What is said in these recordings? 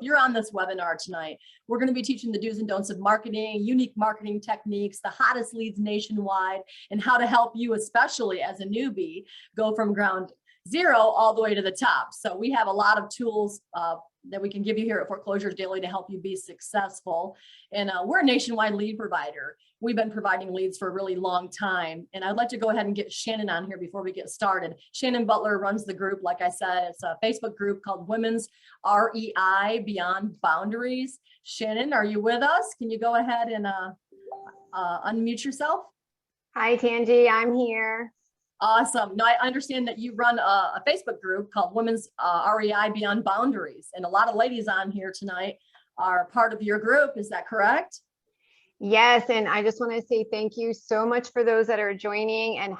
you're on this webinar tonight, we're going to be teaching the do's and don'ts of marketing, unique marketing techniques, the hottest leads nationwide, and how to help you, especially as a newbie, go from ground zero all the way to the top. So we have a lot of tools that we can give you here at Foreclosures Daily to help you be successful. And we're a nationwide lead provider. We've been providing leads for a really long time. And I'd like to go ahead and get Shannon on here before we get started. Shannon Butler runs the group. Like I said, it's a Facebook group called Women's REI Beyond Boundaries. Shannon, are you with us? Can you go ahead and unmute yourself? Hi, Tangie, I'm here. Awesome. Now, I understand that you run a Facebook group called Women's REI Beyond Boundaries, and a lot of ladies on here tonight are part of your group. Is that correct? Yes, and I just want to say thank you so much for those that are joining, and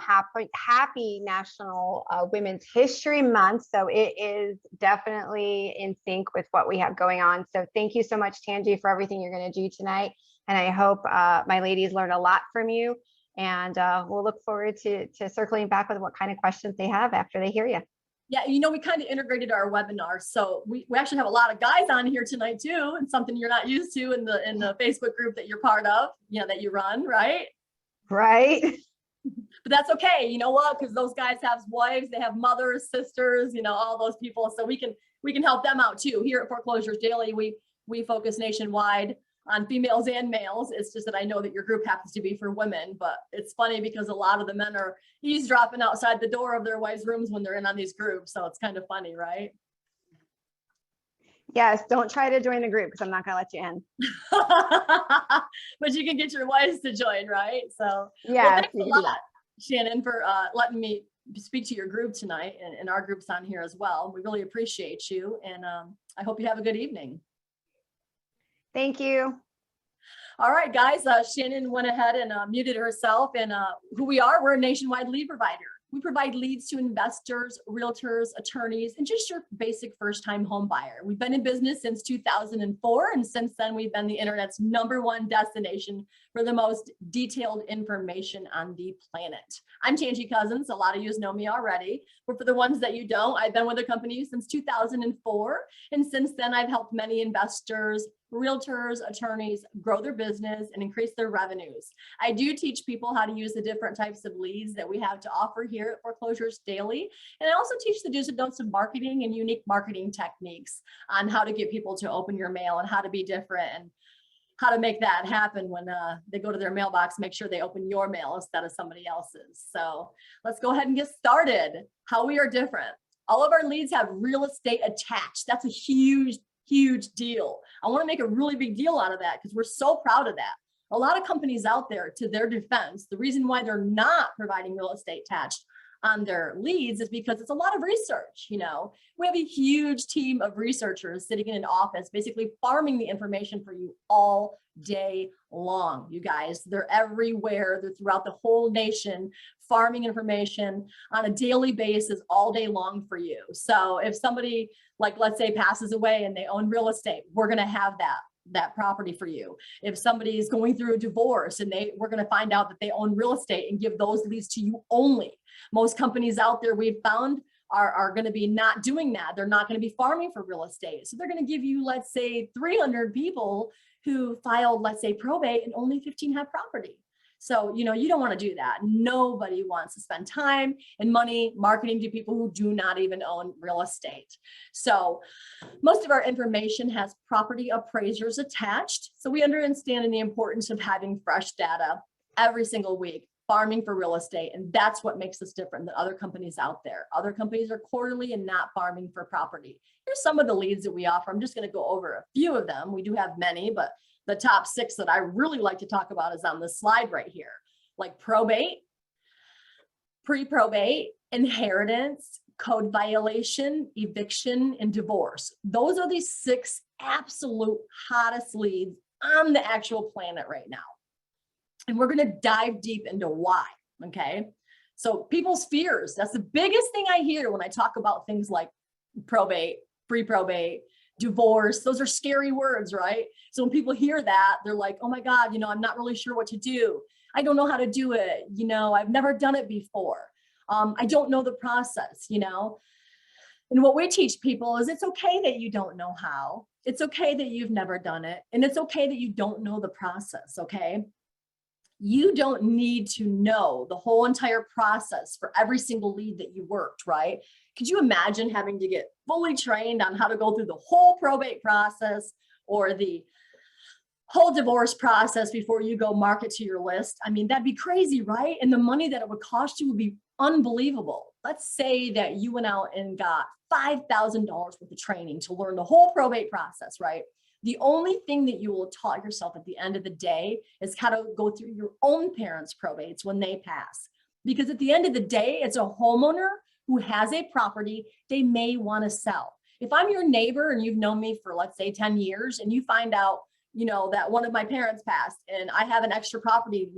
happy National Women's History Month. So it is definitely in sync with what we have going on. So thank you so much, Tangie, for everything you're going to do tonight. And I hope my ladies learn a lot from you. And we'll look forward to circling back with what kind of questions they have after they hear you. Yeah, you know, we kind of integrated our webinar. So we actually have a lot of guys on here tonight too, and something you're not used to in the Facebook group that you're part of, you know, that you run, right? Right. But that's okay. You know what? Because those guys have wives, they have mothers, sisters, you know, all those people. So we can help them out too. Here at Foreclosures Daily, we focus nationwide on females and males. It's just that I know that your group happens to be for women, but it's funny because a lot of the men are eavesdropping outside the door of their wives' rooms when they're in on these groups. So it's kind of funny, right? Yes, don't try to join the group because I'm not going to let you in. But you can get your wives to join, right? So yeah, well, thanks a lot, Shannon, for letting me speak to your group tonight, and our group's on here as well. We really appreciate you, and I hope you have a good evening. Thank you. All right, guys, Shannon went ahead and muted herself, and who we are, we're a nationwide lead provider. We provide leads to investors, realtors, attorneys, and just your basic first-time home buyer. We've been in business since 2004, and since then we've been the internet's #1 destination for the most detailed information on the planet. I'm Tangie Cousins. A lot of you know me already, but for the ones that you don't, I've been with the company since 2004, and since then I've helped many investors, realtors, attorneys grow their business and increase their revenues. I do teach people how to use the different types of leads that we have to offer here at Foreclosures Daily. And I also teach the do's and don'ts of marketing and unique marketing techniques on how to get people to open your mail and how to be different and how to make that happen when they go to their mailbox, make sure they open your mail instead of somebody else's. So let's go ahead and get started. How we are different. All of our leads have real estate attached. That's a huge deal. I want to make a really big deal out of that because we're so proud of that. A lot of companies out there, to their defense, the reason why they're not providing real estate attached on their leads is because it's a lot of research. You know, we have a huge team of researchers sitting in an office, basically farming the information for you all day long. You guys, they're everywhere. They're throughout the whole nation, farming information on a daily basis all day long for you. So if somebody, like, let's say, passes away and they own real estate, we're going to have that property for you. If somebody is going through a divorce and we're going to find out that they own real estate and give those leads to you only. Most companies out there we've found are going to be not doing that. They're not going to be farming for real estate. So they're going to give you, let's say, 300 people who filed, let's say, probate, and only 15 have property. So, you know, you don't want to do that. Nobody wants to spend time and money marketing to people who do not even own real estate. So most of our information has property appraisers attached. So we understand the importance of having fresh data every single week, farming for real estate. And that's what makes us different than other companies out there. Other companies are quarterly and not farming for property. Here's some of the leads that we offer. I'm just going to go over a few of them. We do have many, but the top 6 that I really like to talk about is on this slide right here, like probate, pre-probate, inheritance, code violation, eviction, and divorce. Those are the 6 absolute hottest leads on the actual planet right now. And we're going to dive deep into why, okay? So people's fears, that's the biggest thing I hear when I talk about things like probate, pre-probate, divorce. Those are scary words, right? So when people hear that, they're like, oh my God, you know, I'm not really sure what to do. I don't know how to do it. You know, I've never done it before. I don't know the process, you know? And what we teach people is it's okay that you don't know how. It's okay that you've never done it. And it's okay that you don't know the process, okay? You don't need to know the whole entire process for every single lead that you worked, right? Could you imagine having to get fully trained on how to go through the whole probate process or the whole divorce process before you go market to your list? I mean, that'd be crazy, right? And the money that it would cost you would be unbelievable. Let's say that you went out and got $5,000 worth of training to learn the whole probate process, right? The only thing that you will taught yourself at the end of the day is how to go through your own parents' probates when they pass. Because at the end of the day, it's a homeowner who has a property they may want to sell. If I'm your neighbor and you've known me for, let's say, 10 years, and you find out, that one of my parents passed and I have an extra property,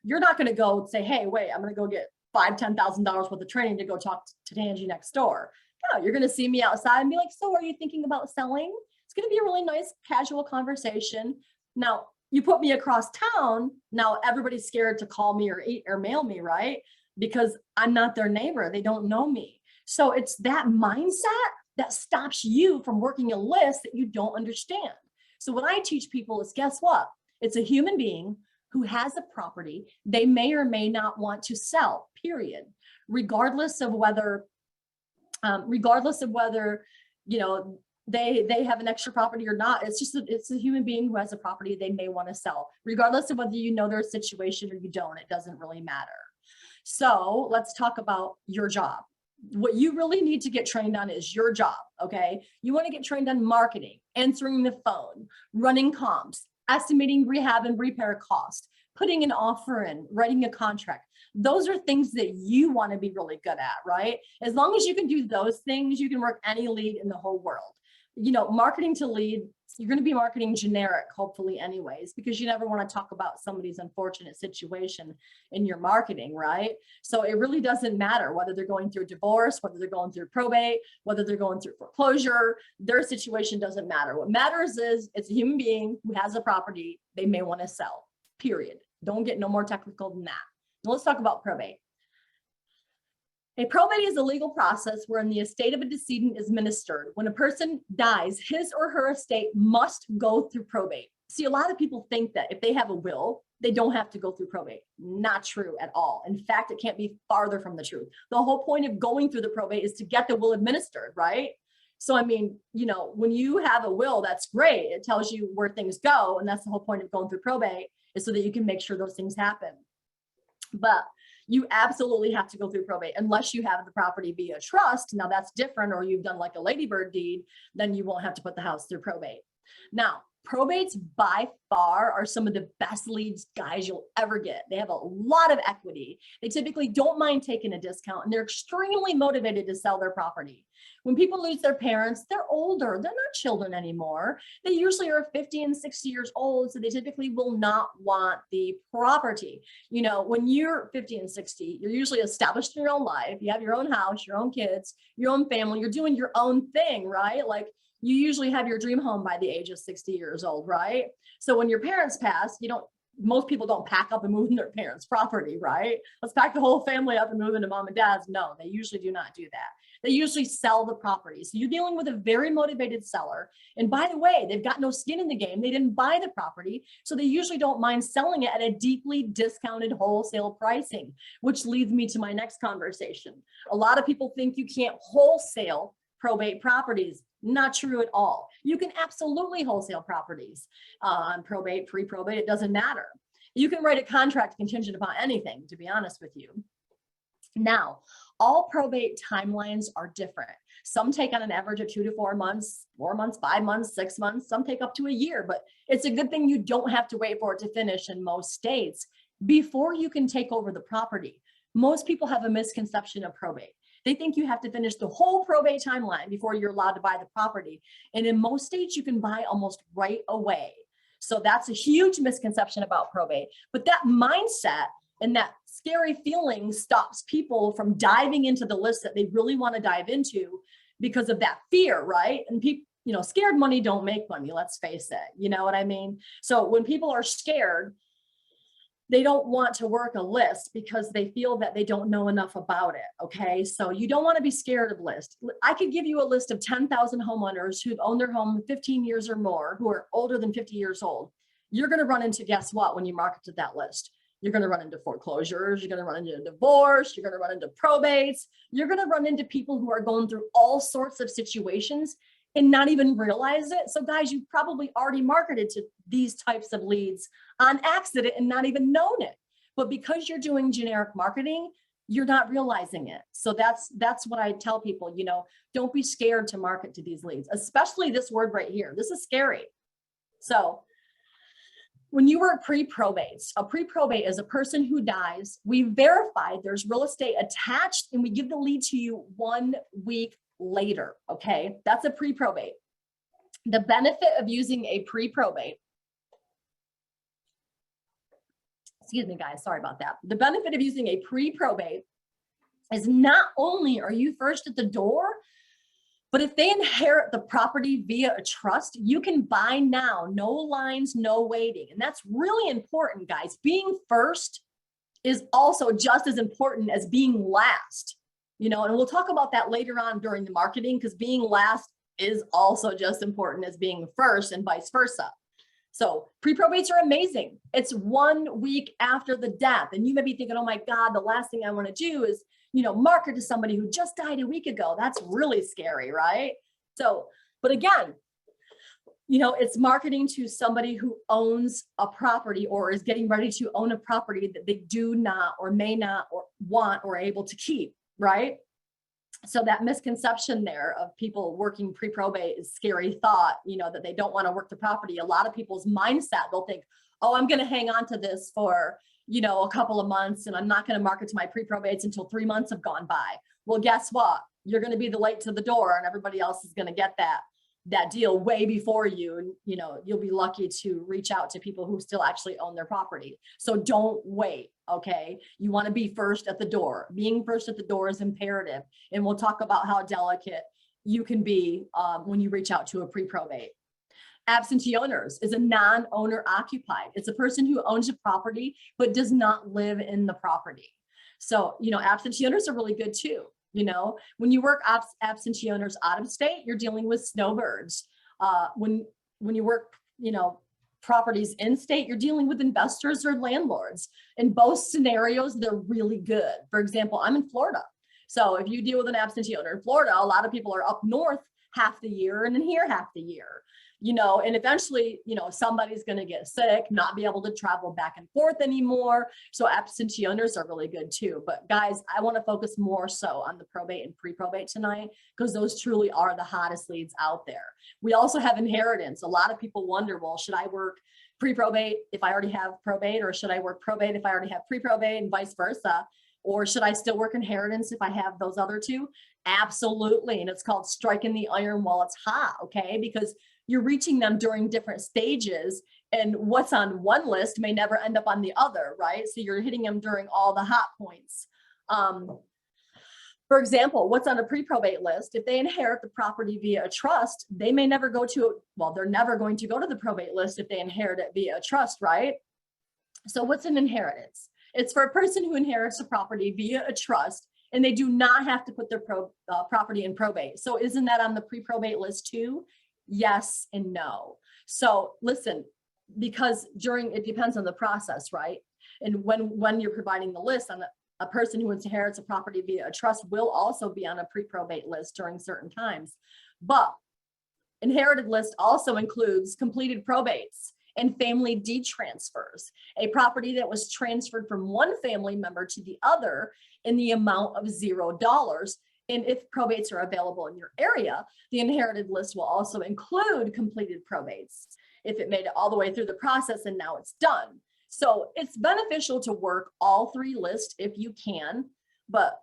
you're not going to go say, hey, wait, I'm going to go get $10,000 worth of training to go talk to Tangie next door. No, you're going to see me outside and be like, so are you thinking about selling? It's going to be a really nice casual conversation. Now, you put me across town. Now everybody's scared to call me or mail me, right? Because I'm not their neighbor. They don't know me. So it's that mindset that stops you from working a list that you don't understand. So what I teach people is, guess what? It's a human being who has a property they may or may not want to sell, period. Regardless of whether, they have an extra property or not. It's a human being who has a property they may want to sell, regardless of whether you know their situation or you don't. It doesn't really matter. So let's talk about your job. What you really need to get trained on is your job, okay? You want to get trained on marketing, answering the phone, running comps, estimating rehab and repair cost, putting an offer in, writing a contract. Those are things that you want to be really good at, right? As long as you can do those things, you can work any lead in the whole world. Marketing to lead, you're going to be marketing generic, hopefully anyways, because you never want to talk about somebody's unfortunate situation in your marketing, right? So it really doesn't matter whether they're going through divorce, whether they're going through probate, whether they're going through foreclosure, their situation doesn't matter. What matters is it's a human being who has a property they may want to sell, period. Don't get no more technical than that. Now let's talk about probate. A probate is a legal process wherein the estate of a decedent is ministered. When a person dies, his or her estate must go through probate. See, a lot of people think that if they have a will, they don't have to go through probate. Not true at all. In fact, it can't be farther from the truth. The whole point of going through the probate is to get the will administered, right? So, I mean, when you have a will, that's great. It tells you where things go. And that's the whole point of going through probate, is so that you can make sure those things happen. But you absolutely have to go through probate unless you have the property via trust. Now that's different, or you've done like a ladybird deed, then you won't have to put the house through probate. Now, probates by far are some of the best leads guys you'll ever get. They have a lot of equity. They typically don't mind taking a discount, and they're extremely motivated to sell their property. When people lose their parents, they're older. They're not children anymore. They usually are 50 and 60 years old, so they typically will not want the property. When you're 50 and 60, you're usually established in your own life. You have your own house, your own kids, your own family. You're doing your own thing, right? Like, you usually have your dream home by the age of 60 years old, right? So when your parents pass, most people don't pack up and move in their parents' property, right? Let's pack the whole family up and move into mom and dad's. No, they usually do not do that. They usually sell the property. So you're dealing with a very motivated seller. And by the way, they've got no skin in the game. They didn't buy the property. So they usually don't mind selling it at a deeply discounted wholesale pricing, which leads me to my next conversation. A lot of people think you can't wholesale probate properties. Not true at all. You can absolutely wholesale properties on probate, pre-probate, it doesn't matter. You can write a contract contingent upon anything, to be honest with you. Now, all probate timelines are different. Some take on an average of 2 to 4 months, 4 months, 5 months, 6 months. Some take up to a year, but it's a good thing you don't have to wait for it to finish in most states before you can take over the property. Most people have a misconception of probate. They think you have to finish the whole probate timeline before you're allowed to buy the property. And in most states, you can buy almost right away. So that's a huge misconception about probate. But that mindset and that scary feeling stops people from diving into the list that they really want to dive into because of that fear, right? And people, scared money don't make money, let's face it. You know what I mean? So when people are scared, they don't want to work a list because they feel that they don't know enough about it. Okay. So you don't want to be scared of lists. I could give you a list of 10,000 homeowners who've owned their home 15 years or more, who are older than 50 years old. You're going to run into, guess what, when you market to that list? You're going to run into foreclosures. You're going to run into divorce. You're going to run into probates. You're going to run into people who are going through all sorts of situations and not even realize it. So guys, you've probably already marketed to these types of leads on accident and not even known it. But because you're doing generic marketing, you're not realizing it. So that's what I tell people, you know, don't be scared to market to these leads, especially this word right here. This is scary. So when you work pre-probate, a pre-probate is a person who dies. We verify there's real estate attached and we give the lead to you 1 week later. Okay, that's a pre-probate. The benefit of using a pre-probate, excuse me guys, sorry about that. The benefit of using a pre-probate is not only are you first at the door, but if they inherit the property via a trust, you can buy now, no lines, no waiting. And that's really important, guys. Being first is also just as important as being last. You know, and we'll talk about that later on during the marketing, because being last is also just important as being first and vice versa. So pre-probates are amazing. It's 1 week after the death. And you may be thinking, oh my God, the last thing I want to do is, you know, market to somebody who just died a week ago. That's really scary, right? So, but again, you know, it's marketing to somebody who owns a property or is getting ready to own a property that they do not or may not or want or able to keep. Right? So that misconception there of people working pre-probate is scary thought, you know, that they don't want to work the property. A lot of people's mindset, they'll think, oh, I'm going to hang on to this for, you know, a couple of months and I'm not going to market to my pre-probates until 3 months have gone by. Well, guess what? You're going to be the late to the door and everybody else is going to get that deal way before you. And, you know, you'll be lucky to reach out to people who still actually own their property. So don't wait. Okay. You want to be first at the door. Being first at the door is imperative. And we'll talk about how delicate you can be when you reach out to a pre-probate. Absentee owners is a non-owner occupied. It's a person who owns a property, but does not live in the property. So, you know, absentee owners are really good too. You know, when you work absentee owners out of state, you're dealing with snowbirds. When you work, you know, properties in state, you're dealing with investors or landlords. In both scenarios, they're really good. For example, I'm in Florida. So if you deal with an absentee owner in Florida, a lot of people are up north half the year and then here half the year. You know, and eventually, you know, somebody's going to get sick, not be able to travel back and forth anymore. So absentee owners are really good too. But guys, I want to focus more so on the probate and pre-probate tonight, because those truly are the hottest leads out there. We also have inheritance. A lot of people wonder, well, should I work pre-probate if I already have probate, or should I work probate if I already have pre-probate, and vice versa? Or should I still work inheritance if I have those other two? Absolutely. And it's called striking the iron while it's hot. Okay. Because you're reaching them during different stages, and what's on one list may never end up on the other, right? So you're hitting them during all the hot points. For example, what's on a pre-probate list, if they inherit the property via a trust, they may never go to, well, they're never going to go to the probate list if they inherit it via a trust, right? So what's an inheritance? It's for a person who inherits a property via a trust, and they do not have to put their property in probate. So isn't that on the pre-probate list too? Yes and no. So listen, because it depends on the process, right? And when you're providing the list, on a person who inherits a property via a trust will also be on a pre-probate list during certain times. But inherited list also includes completed probates and family deed transfers, a property that was transferred from one family member to the other in the amount of $0. And if probates are available in your area, the inherited list will also include completed probates if it made it all the way through the process and now it's done. So it's beneficial to work all three lists if you can, but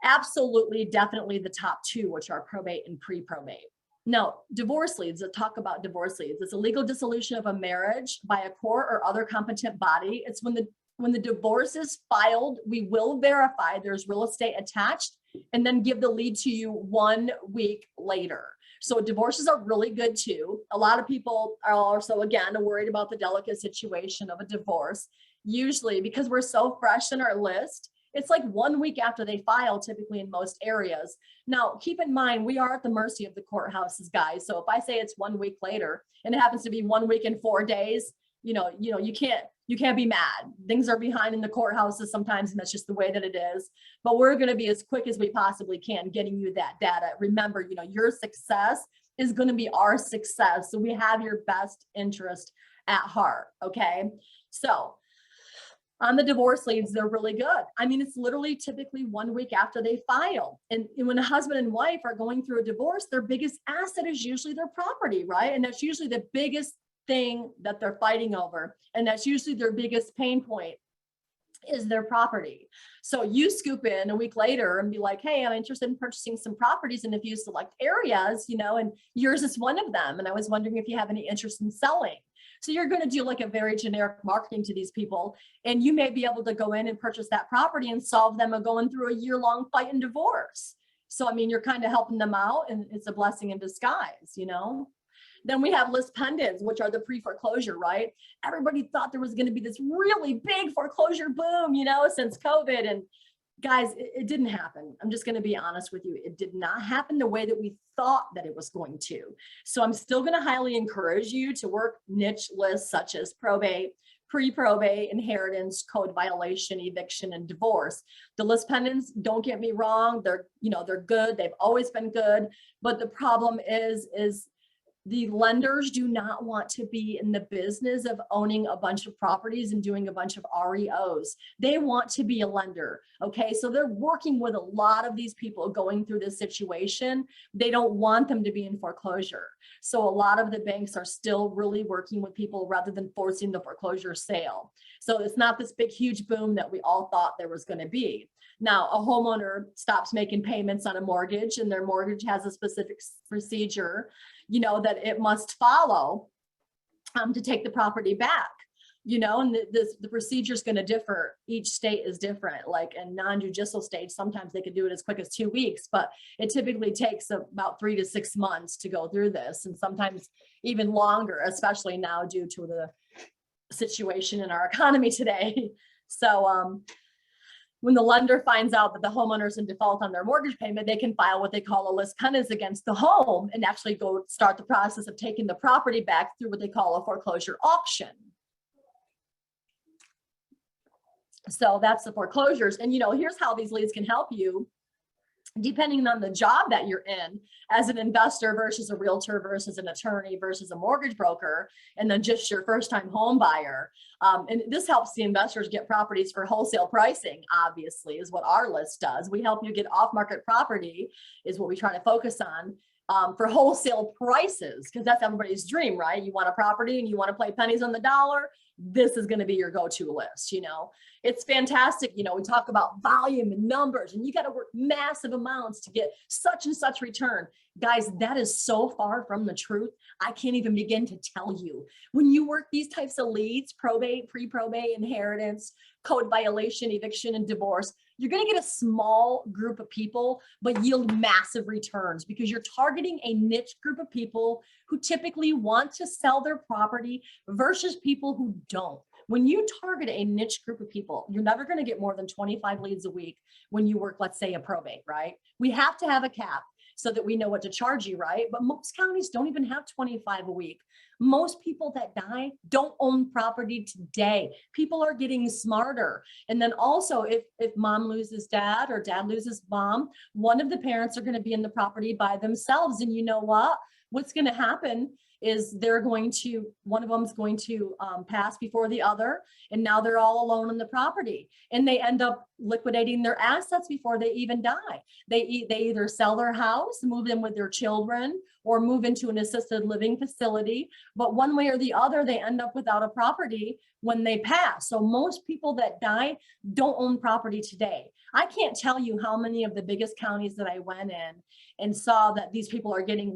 absolutely, definitely the top two, which are probate and pre-probate. Now, divorce leads, let's talk about divorce leads. It's a legal dissolution of a marriage by a court or other competent body. It's when the divorce is filed, we will verify there's real estate attached and then give the lead to you 1 week later. So divorces are really good too. A lot of people are also, again, worried about the delicate situation of a divorce. usually because we're so fresh in our list, it's like 1 week after they file, typically in most areas. Now, keep in mind, we are at the mercy of the courthouses, guys. So if I say it's 1 week later and it happens to be 1 week and 4 days, you can't be mad. Things are behind in the courthouses sometimes, and that's just the way that it is. But we're going to be as quick as we possibly can getting you that data. Remember, your success is going to be our success. So we have your best interest at heart. Okay. So on the divorce leads, they're really good. I mean, it's literally typically 1 week after they file. And when a husband and wife are going through a divorce, their biggest asset is usually their property, right? And that's usually the biggest thing that they're fighting over. And that's usually their biggest pain point is their property. So you scoop in a week later and be like, hey, I'm interested in purchasing some properties in a few select areas, and yours is one of them. And I was wondering if you have any interest in selling. So you're going to do like a very generic marketing to these people, and you may be able to go in and purchase that property and solve them going through a year-long fight and divorce. So, I mean, you're kind of helping them out, and it's a blessing in disguise, Then we have list pendants, which are the pre-foreclosure, right? Everybody thought there was going to be this really big foreclosure boom, since COVID. And guys, it didn't happen. I'm just going to be honest with you. It did not happen the way that we thought that it was going to. So I'm still going to highly encourage you to work niche lists such as probate, pre-probate, inheritance, code violation, eviction, and divorce. The list pendants, don't get me wrong, they're good. They've always been good. But the problem is the lenders do not want to be in the business of owning a bunch of properties and doing a bunch of REOs. They want to be a lender. Okay. So they're working with a lot of these people going through this situation. They don't want them to be in foreclosure. So a lot of the banks are still really working with people rather than forcing the foreclosure sale. So it's not this big, huge boom that we all thought there was going to be. Now, a homeowner stops making payments on a mortgage, and their mortgage has a specific procedure, that it must follow to take the property back, and the procedure is going to differ. Each state is different. Like in non-judicial states, sometimes they could do it as quick as 2 weeks, but it typically takes about 3 to 6 months to go through this, and sometimes even longer, especially now due to the situation in our economy today. So, when the lender finds out that the homeowner's in default on their mortgage payment, they can file what they call a list pendants against the home and actually go start the process of taking the property back through what they call a foreclosure auction. So that's the foreclosures. And, here's how these leads can help you. Depending on the job that you're in as an investor versus a realtor versus an attorney versus a mortgage broker, and then just your first time home buyer. And this helps the investors get properties for wholesale pricing, obviously, is what our list does. We help you get off market property is what we try to focus on for wholesale prices, because that's everybody's dream, right? You want a property and you want to play pennies on the dollar. This is going to be your go-to list. It's fantastic. We talk about volume and numbers, and you got to work massive amounts to get such and such return. Guys, that is so far from the truth. I can't even begin to tell you. When you work these types of leads, probate, pre-probate, inheritance, code violation, eviction, and divorce, you're going to get a small group of people, but yield massive returns because you're targeting a niche group of people who typically want to sell their property versus people who don't. When you target a niche group of people, you're never going to get more than 25 leads a week when you work, let's say, a probate, right? We have to have a cap so that we know what to charge you, right? But most counties don't even have 25 a week. Most people that die don't own property today. People are getting smarter. And then also if mom loses dad or dad loses mom, one of the parents are going to be in the property by themselves. And you know what? What's going to happen is one of them is going to pass before the other, and now they're all alone on the property, and they end up liquidating their assets before they even die. They either sell their house, move in with their children, or move into an assisted living facility, but one way or the other, they end up without a property when they pass. So most people that die don't own property today. I can't tell you how many of the biggest counties that I went in and saw that these people are getting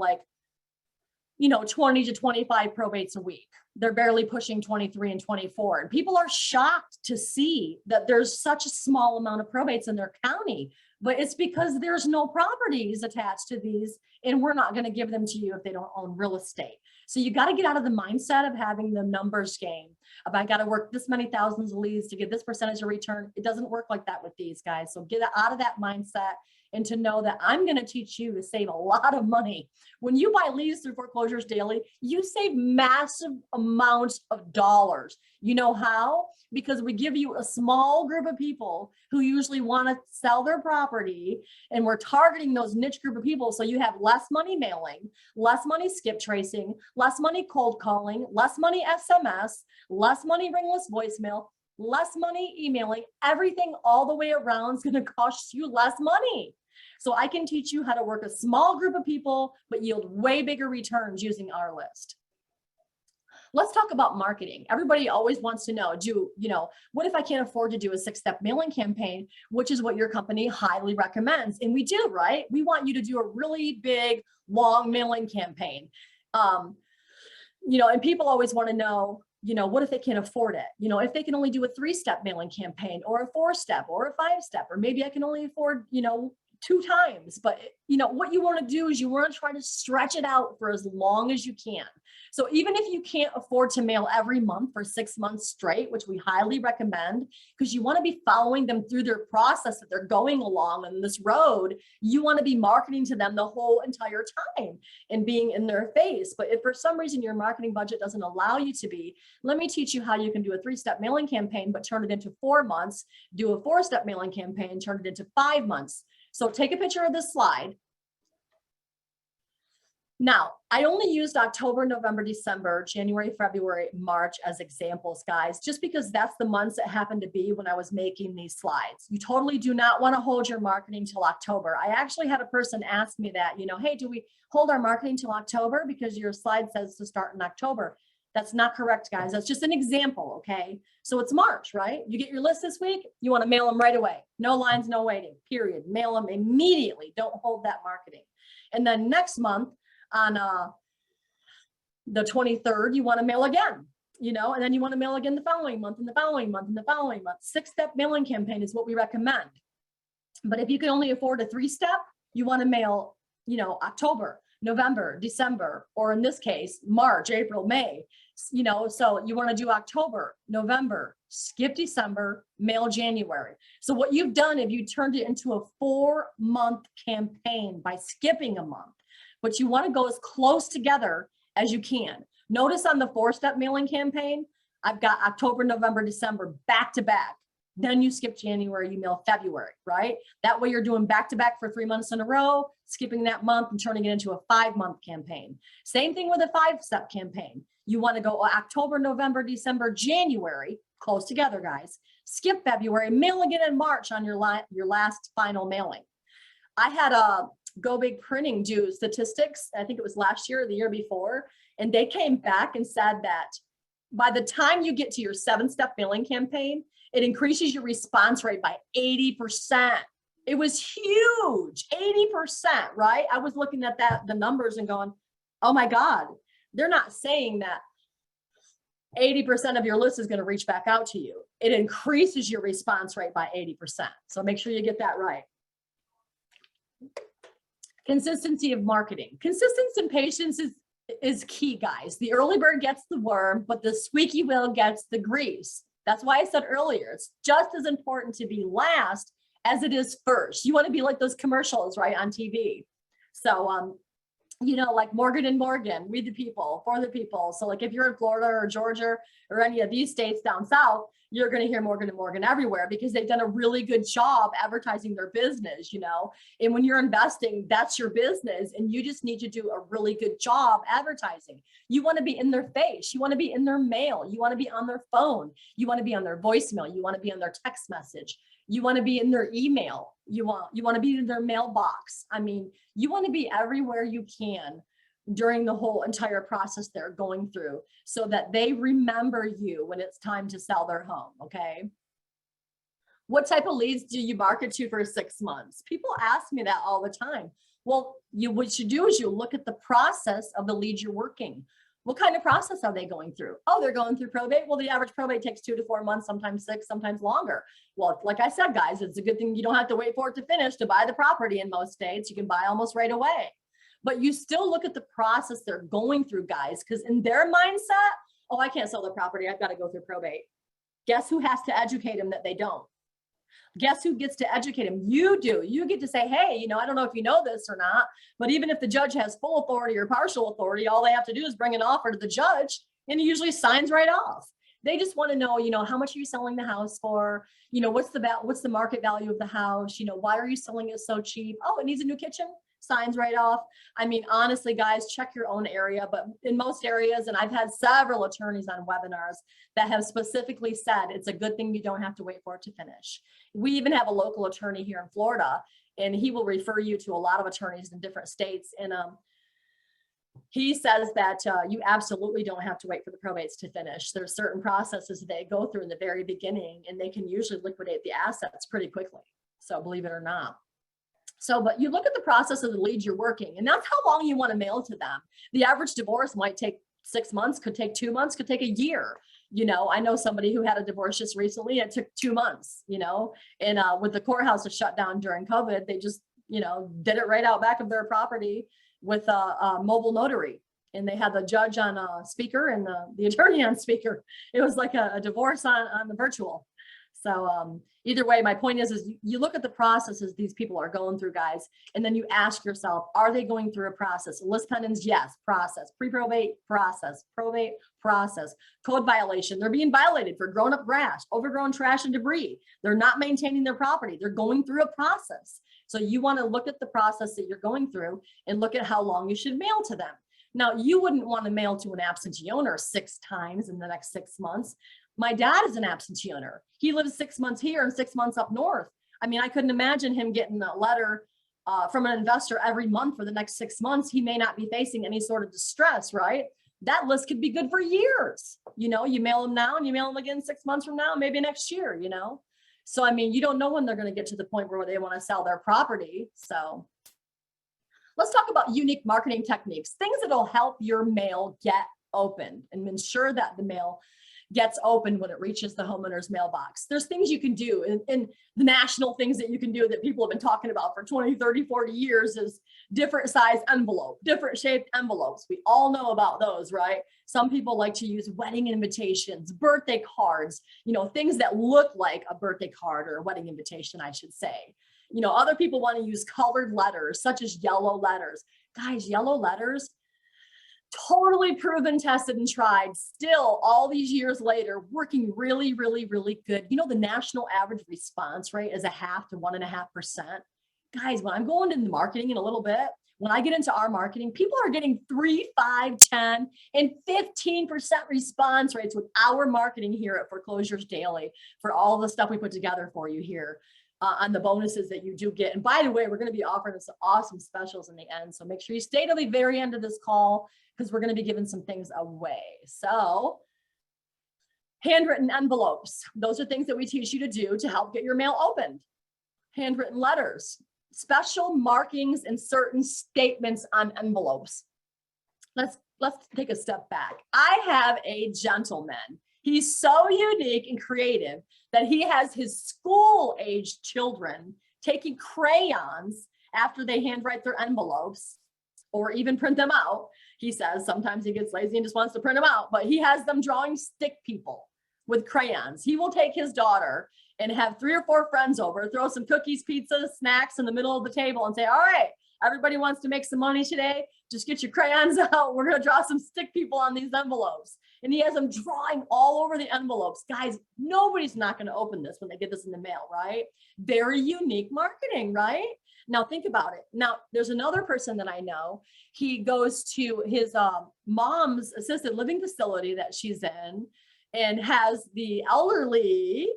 20 to 25 probates a week. They're barely pushing 23 and 24. And people are shocked to see that there's such a small amount of probates in their county, but it's because there's no properties attached to these, and we're not going to give them to you if they don't own real estate. So you got to get out of the mindset of having the numbers game. If I got to work this many thousands of leads to get this percentage of return, it doesn't work like that with these guys. So get out of that mindset and to know that I'm going to teach you to save a lot of money. When you buy leads through Foreclosures Daily, you save massive amounts of dollars. You know how? Because we give you a small group of people who usually want to sell their property, and we're targeting those niche group of people. So you have less money mailing, less money skip tracing, less money cold calling, less money SMS, less money ringless voicemail, less money emailing. Everything all the way around is going to cost you less money. So I can teach you how to work a small group of people, but yield way bigger returns using our list. Let's talk about marketing. Everybody always wants to know, what if I can't afford to do a 6-step mailing campaign, which is what your company highly recommends? And we do, right? We want you to do a really big, long mailing campaign. And people always want to know, what if they can't afford it? If they can only do a 3-step mailing campaign or a 4-step or a 5-step, or maybe I can only afford, 2 times. But what you want to do is you want to try to stretch it out for as long as you can. So even if you can't afford to mail every month for 6 months straight, which we highly recommend, because you want to be following them through their process that they're going along on this road, you want to be marketing to them the whole entire time and being in their face. But if for some reason your marketing budget doesn't allow you to be, let me teach you how you can do a 3-step mailing campaign, but turn it into 4 months, do a 4-step mailing campaign, turn it into 5 months. So take a picture of this slide. Now, I only used October, November, December, January, February, March as examples, guys, just because that's the months that happened to be when I was making these slides. You totally do not want to hold your marketing till October. I actually had a person ask me that, hey, do we hold our marketing till October because your slide says to start in October? That's not correct, guys. That's just an example, okay? So it's March, right? You get your list this week, you want to mail them right away. No lines, no waiting, period. Mail them immediately. Don't hold that marketing. And then next month on the 23rd, you want to mail again, and then you want to mail again the following month and the following month and the following month. 6-step mailing campaign is what we recommend. But if you can only afford a 3-step, you want to mail, October, November, December, or in this case, March, April, May. So you want to do October, November, skip December, mail January. So what you've done, if you turned it into a 4-month campaign by skipping a month, but you want to go as close together as you can. Notice on the 4-step mailing campaign, I've got October, November, December back to back. Then you skip January, you mail February, right? That way you're doing back to back for 3 months in a row, skipping that month and turning it into a 5-month campaign. Same thing with a 5-step campaign. You want to go October, November, December, January, close together, guys. Skip February, mail again in March on your last final mailing. I had a Go Big Printing do statistics, I think it was last year or the year before, and they came back and said that by the time you get to your 7-step mailing campaign, it increases your response rate by 80%. It was huge, 80%, right? I was looking at the numbers and going, oh my God, they're not saying that 80% of your list is going to reach back out to you. It increases your response rate by 80%. So make sure you get that right. Consistency of marketing. Consistency and patience is key, guys. The early bird gets the worm, but the squeaky wheel gets the grease. That's why I said earlier, it's just as important to be last as it is first. You want to be like those commercials, right, on TV. So, like Morgan and Morgan, we the people, for the people. So like if you're in Florida or Georgia or any of these states down south, you're going to hear Morgan and Morgan everywhere because they've done a really good job advertising their business, and when you're investing, that's your business. And you just need to do a really good job advertising. You want to be in their face. You want to be in their mail. You want to be on their phone. You want to be on their voicemail. You want to be on their text message. You want to be in their email. You want to be in their mailbox. I mean, you want to be everywhere you can during the whole entire process they're going through so that they remember you when it's time to sell their home, okay? What type of leads do you market to for 6 months? People ask me that all the time. Well, what you do is you look at the process of the lead you're working. What kind of process are they going through? Oh, they're going through probate. Well, the average probate takes 2 to 4 months, sometimes 6, sometimes longer. Well, like I said, guys, it's a good thing you don't have to wait for it to finish to buy the property in most states. You can buy almost right away. but you still look at the process they're going through, guys, because in their mindset, oh, I can't sell the property. I've got to go through probate. Guess who has to educate them that they don't? Guess who gets to educate them? You do. You get to say, hey, you know, I don't know if you know this or not, but even if the judge has full authority or partial authority, all they have to do is bring an offer to the judge and he usually signs right off. They just want to know, you know, how much are you selling the house for? You know, what's the market value of the house? You know, why are you selling it so cheap? Oh, it needs a new kitchen. Signs right off. I mean, honestly, guys, check your own area, but in most areas, and I've had several attorneys on webinars that have specifically said it's a good thing you don't have to wait for it to finish. We even have a local attorney here in Florida, and he will refer you to a lot of attorneys in different states. And he says that you absolutely don't have to wait for the probates to finish. There's certain processes they go through in the very beginning, and they can usually liquidate the assets pretty quickly. So believe it or not. So, but you look at the process of the leads you're working, and that's how long you want to mail to them. The average divorce might take 6 months, could take 2 months, could take a year. You know, I know somebody who had a divorce just recently. It took 2 months, you know, and with the courthouse shut down during COVID, they just, you know, did it right out back of their property with a mobile notary. And they had the judge on speaker and the attorney on speaker. It was like a divorce on the virtual. So either way, my point is you look at the processes these people are going through, guys, and then you ask yourself, are they going through a process? List pendants, yes, process. Pre-probate, process. Probate, process. Code violation, they're being violated for grown-up grass, overgrown trash and debris. They're not maintaining their property. They're going through a process. So you want to look at the process that you're going through and look at how long you should mail to them. Now, you wouldn't want to mail to an absentee owner 6 times in the next 6 months. My dad is an absentee owner. He lives 6 months here and 6 months up north. I mean, I couldn't imagine him getting a letter from an investor every month for the next 6 months. He may not be facing any sort of distress, right? That list could be good for years. You know, you mail them now and you mail them again 6 months from now, maybe next year, you know? So, I mean, you don't know when they're going to get to the point where they want to sell their property. So let's talk about unique marketing techniques, things that'll help your mail get opened and ensure that the mail gets open when it reaches the homeowner's mailbox. There's things you can do, and the national things that you can do that people have been talking about for 20, 30, 40 years is different size envelope, different shaped envelopes. We all know about those, right? Some people like to use wedding invitations, birthday cards, you know, things that look like a birthday card or a wedding invitation, I should say. You know, other people want to use colored letters, such as yellow letters. Guys, yellow letters, totally proven, tested, and tried. Still, all these years later, working really, really, really good. You know, the national average response rate is 0.5 to 1.5%. Guys, when I'm going into marketing in a little bit, when I get into our marketing, people are getting 3, 5, 10, and 15% response rates with our marketing here at Foreclosures Daily for all the stuff we put together for you here. On the bonuses that you do get. And by the way, we're going to be offering some awesome specials in the end. So make sure you stay to the very end of this call because we're going to be giving some things away. So handwritten envelopes. Those are things that we teach you to do to help get your mail opened. Handwritten letters, special markings and certain statements on envelopes. Let's take a step back. I have a gentleman. He's so unique and creative that he has his school-aged children taking crayons after they handwrite their envelopes or even print them out. He says sometimes he gets lazy and just wants to print them out, but he has them drawing stick people with crayons. He will take his daughter and have 3 or 4 friends over, throw some cookies, pizza, snacks in the middle of the table and say, all right, everybody wants to make some money today. Just get your crayons out. We're going to draw some stick people on these envelopes. And he has them drawing all over the envelopes. Guys, nobody's not going to open this when they get this in the mail, right? Very unique marketing, right? Now think about it. Now there's another person that I know. He goes to his mom's assisted living facility that she's in and has the elderly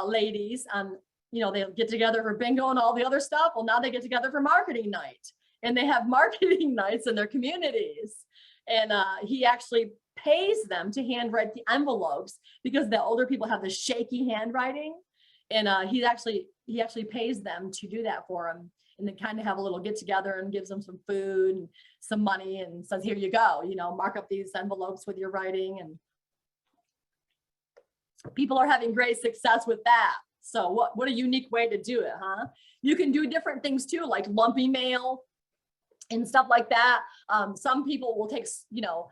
ladies on, you know, they get together for bingo and all the other stuff. Well, now they get together for marketing night and they have marketing nights in their communities. And he actually pays them to handwrite the envelopes because the older people have this shaky handwriting. And he actually pays them to do that for him. And then kind of have a little get together and gives them some food and some money and says, here you go, you know, mark up these envelopes with your writing. And people are having great success with that. So what a unique way to do it, huh? You can do different things too, like lumpy mail. and stuff like that. Some people will take, you know,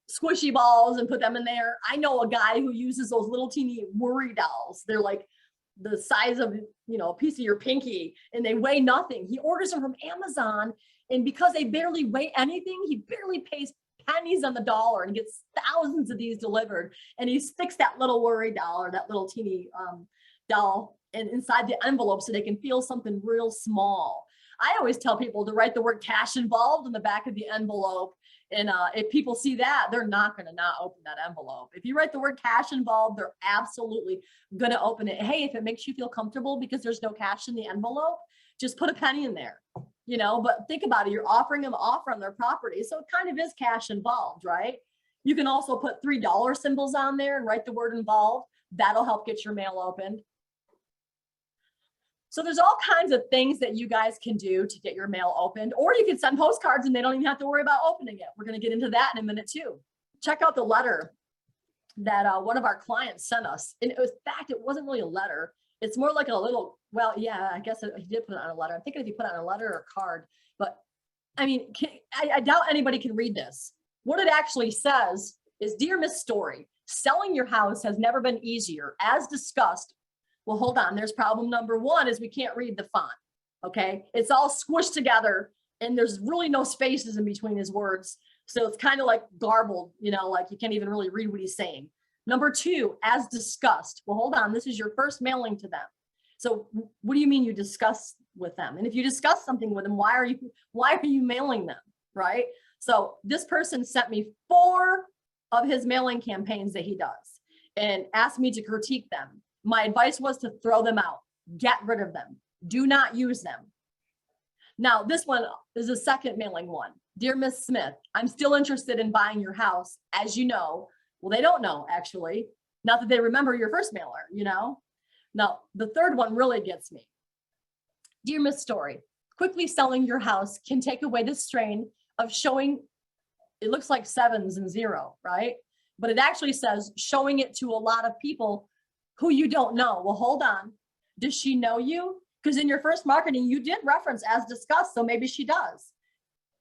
squishy balls and put them in there. I know a guy who uses those little teeny worry dolls. They're like the size of, you know, a piece of your pinky, and they weigh nothing. He orders them from Amazon, and because they barely weigh anything, he barely pays pennies on the dollar and gets thousands of these delivered. And he sticks that little worry doll or that little teeny doll inside the envelope so they can feel something real small. I always tell people to write the word cash involved in the back of the envelope. And if people see that, they're not going to not open that envelope. If you write the word cash involved, they're absolutely going to open it. Hey, if it makes you feel comfortable because there's no cash in the envelope, just put a penny in there, you know. But think about it. You're offering them an offer on their property. So it kind of is cash involved, right? You can also put $3 symbols on there and write the word involved. That'll help get your mail opened. So there's all kinds of things that you guys can do to get your mail opened, or you can send postcards and they don't even have to worry about opening it. We're going to get into that in a minute too. Check out the letter that one of our clients sent us. And it was, in fact, it wasn't really a letter. It's more like a little, well, yeah, I guess he did put it on a letter. I'm thinking if you put it on a letter or a card, but I mean, I doubt anybody can read this. What it actually says is, Dear Miss Story, selling your house has never been easier. As discussed, well, hold on. There's problem number one is we can't read the font. Okay. It's all squished together and there's really no spaces in between his words. So it's kind of like garbled, you know, like you can't even really read what he's saying. Number two, as discussed. Well, hold on. This is your first mailing to them. So what do you mean you discuss with them? And if you discuss something with them, why are you mailing them? Right. So this person sent me 4 of his mailing campaigns that he does and asked me to critique them. My advice was to throw them out, get rid of them, do not use them. Now, this one is a second mailing one. Dear Miss Smith, I'm still interested in buying your house. As you know, well, they don't know actually, not that they remember your first mailer, you know. Now, the third one really gets me. Dear Miss Story, quickly selling your house can take away the strain of showing, it looks like 7s and 0, right? But it actually says showing it to a lot of people who you don't know. Well, hold on. Does she know you? Because in your first marketing, you did reference as discussed. So maybe she does,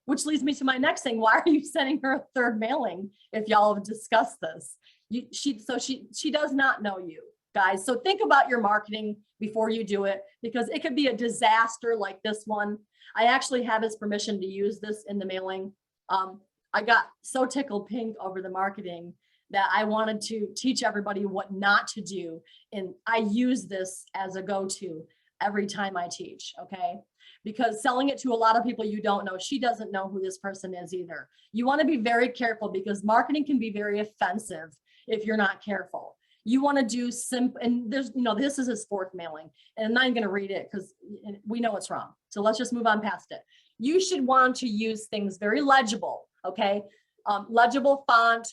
which leads me to my next thing. Why are you sending her a third mailing if y'all have discussed this? She does not know you guys. So think about your marketing before you do it, because it could be a disaster like this one. I actually have his permission to use this in the mailing. I got so tickled pink over the marketing that I wanted to teach everybody what not to do. And I use this as a go-to every time I teach, okay? Because selling it to a lot of people you don't know, she doesn't know who this person is either. You wanna be very careful because marketing can be very offensive if you're not careful. You wanna do simple, and there's, you know, this is his 4th mailing, and I'm not even gonna read it because we know it's wrong. So let's just move on past it. You should want to use things very legible, okay? Legible font,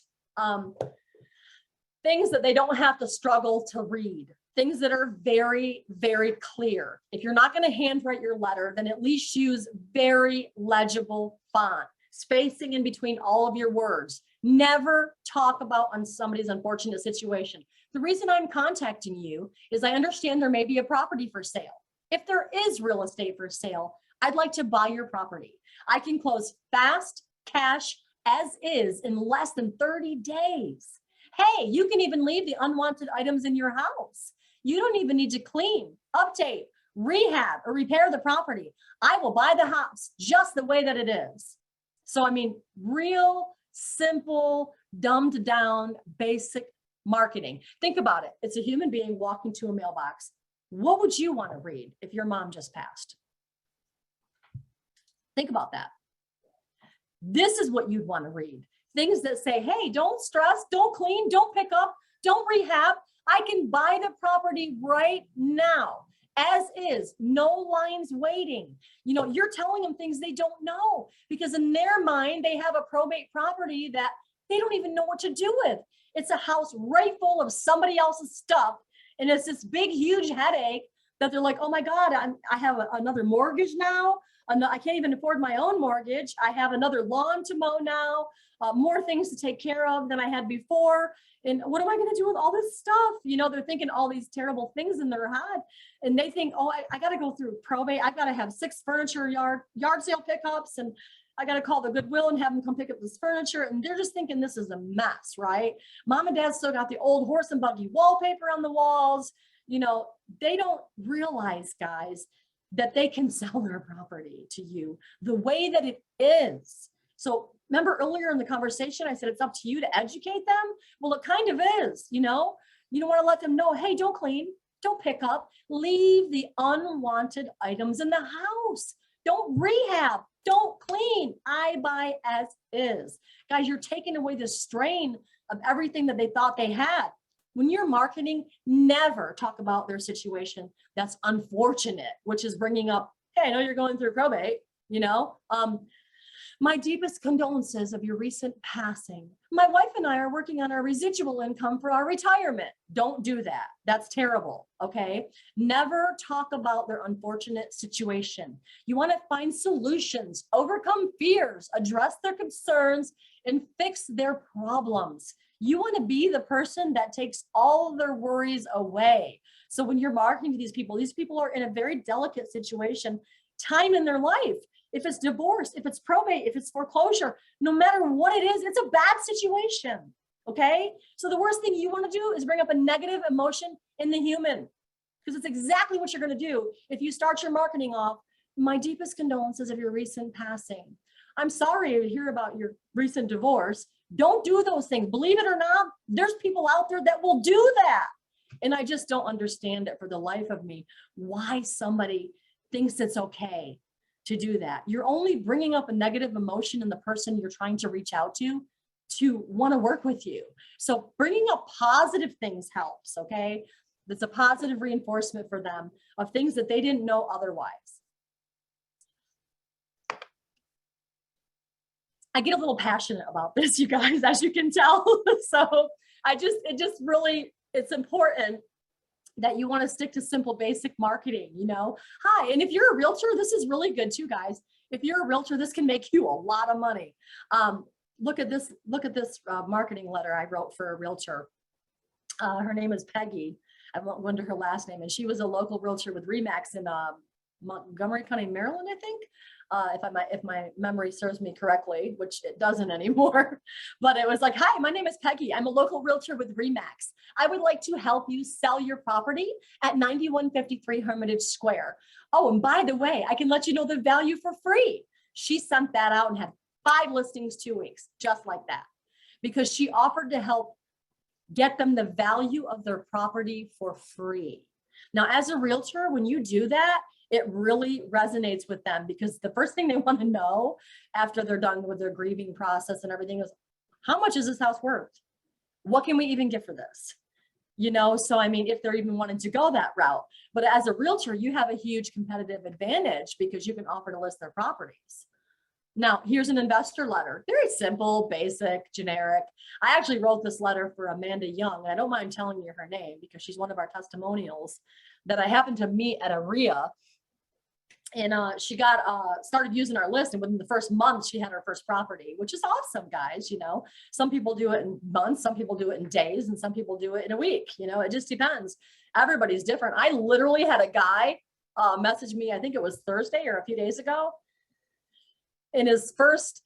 things that they don't have to struggle to read, things that are very, very clear. If you're not going to handwrite your letter, then at least use very legible font, spacing in between all of your words. Never talk about on somebody's unfortunate situation. The reason I'm contacting you is I understand there may be a property for sale. If there is real estate for sale, I'd like to buy your property. I can close fast, cash, as is in less than 30 days. Hey, you can even leave the unwanted items in your house. You don't even need to clean, update, rehab, or repair the property. I will buy the house just the way that it is. So, I mean, real simple, dumbed down, basic marketing. Think about it. It's a human being walking to a mailbox. What would you want to read if your mom just passed? Think about that. This is what you'd want to read. Things that say, hey, don't stress, don't clean, don't pick up, don't rehab. I can buy the property right now, as is, no lines waiting. You know, you're telling them things they don't know because in their mind, they have a probate property that they don't even know what to do with. It's a house right full of somebody else's stuff. And it's this big, huge headache that they're like, oh my God, I have another mortgage now. I can't even afford my own mortgage. I have another lawn to mow now. more things to take care of than I had before. And what am I going to do with all this stuff? You know, they're thinking all these terrible things in their head, and they think, oh, I got to go through probate. I got to have 6 furniture yard sale pickups, and I got to call the Goodwill and have them come pick up this furniture. And they're just thinking this is a mess, right? Mom and dad still got the old horse and buggy wallpaper on the walls. You know, they don't realize, guys, that they can sell their property to you the way that it is. So remember earlier in the conversation, I said, it's up to you to educate them. Well, it kind of is, you know, you don't want to let them know, hey, don't clean, don't pick up, leave the unwanted items in the house. Don't rehab, don't clean, I buy as is. Guys, you're taking away the strain of everything that they thought they had. When you're marketing, never talk about their situation that's unfortunate, which is bringing up, hey, I know you're going through probate, you know, my deepest condolences of your recent passing. My wife and I are working on our residual income for our retirement. Don't do that. That's terrible, okay? Never talk about their unfortunate situation. You want to find solutions, overcome fears, address their concerns, and fix their problems. You want to be the person that takes all of their worries away. So when you're marketing to these people are in a very delicate situation, time in their life. If it's divorce, if it's probate, if it's foreclosure, no matter what it is, it's a bad situation, okay? So the worst thing you want to do is bring up a negative emotion in the human, because it's exactly what you're going to do if you start your marketing off, my deepest condolences of your recent passing. I'm sorry to hear about your recent divorce. Don't do those things. Believe it or not, there's people out there that will do that. And I just don't understand it for the life of me, why somebody thinks it's okay to do that. You're only bringing up a negative emotion in the person you're trying to reach out to want to work with you. So bringing up positive things helps, okay? That's a positive reinforcement for them of things that they didn't know otherwise. I get a little passionate about this, you guys, as you can tell. So it's important that you want to stick to simple, basic marketing, you know? Hi, and if you're a realtor, this is really good too, guys. If you're a realtor, this can make you a lot of money. Look at this marketing letter I wrote for a realtor. Her name is Peggy. I won't go into her last name, and she was a local realtor with RE/MAX in Montgomery County, Maryland, I think. If my memory serves me correctly, which it doesn't anymore, but it was like, hi, my name is Peggy. I'm a local realtor with RE/MAX. I would like to help you sell your property at 9153 Hermitage Square. Oh, and by the way, I can let you know the value for free. She sent that out and had 5 listings 2 weeks, just like that, because she offered to help get them the value of their property for free. Now, as a realtor, when you do that, it really resonates with them, because the first thing they want to know after they're done with their grieving process and everything is, how much is this house worth? What can we even get for this? You know, so I mean, if they're even wanting to go that route, but as a realtor, you have a huge competitive advantage because you can offer to list their properties. Now, here's an investor letter. Very simple, basic, generic. I actually wrote this letter for Amanda Young, and I don't mind telling you her name because she's one of our testimonials that I happened to meet at a RIA. And she got started using our list, and within the first month she had her first property, which is awesome, guys. You know, some people do it in months, some people do it in days, and some people do it in a week. You know, it just depends. Everybody's different. I literally had a guy message me, I think it was Thursday or a few days ago, and his first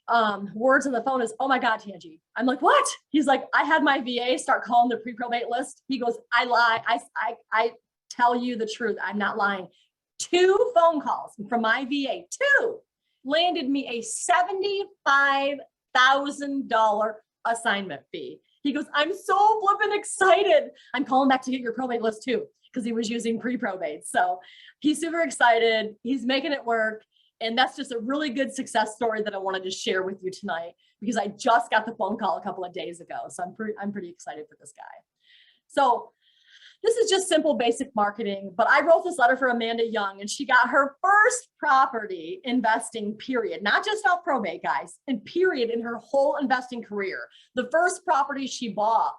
words on the phone is, oh my God, Tangie. I'm like, what? He's like, I had my VA start calling the pre-probate list. He goes, I lie. I tell you the truth. I'm not lying. 2 phone calls from my VA, 2, landed me a $75,000 assignment fee. He goes, I'm so flippin' excited. I'm calling back to get your probate list too, because he was using pre-probate. So he's super excited. He's making it work. And that's just a really good success story that I wanted to share with you tonight, because I just got the phone call a couple of days ago. So I'm pretty excited for this guy. So this is just simple, basic marketing, but I wrote this letter for Amanda Young, and she got her first property investing, period, not just off probate, guys, and period, in her whole investing career. The first property she bought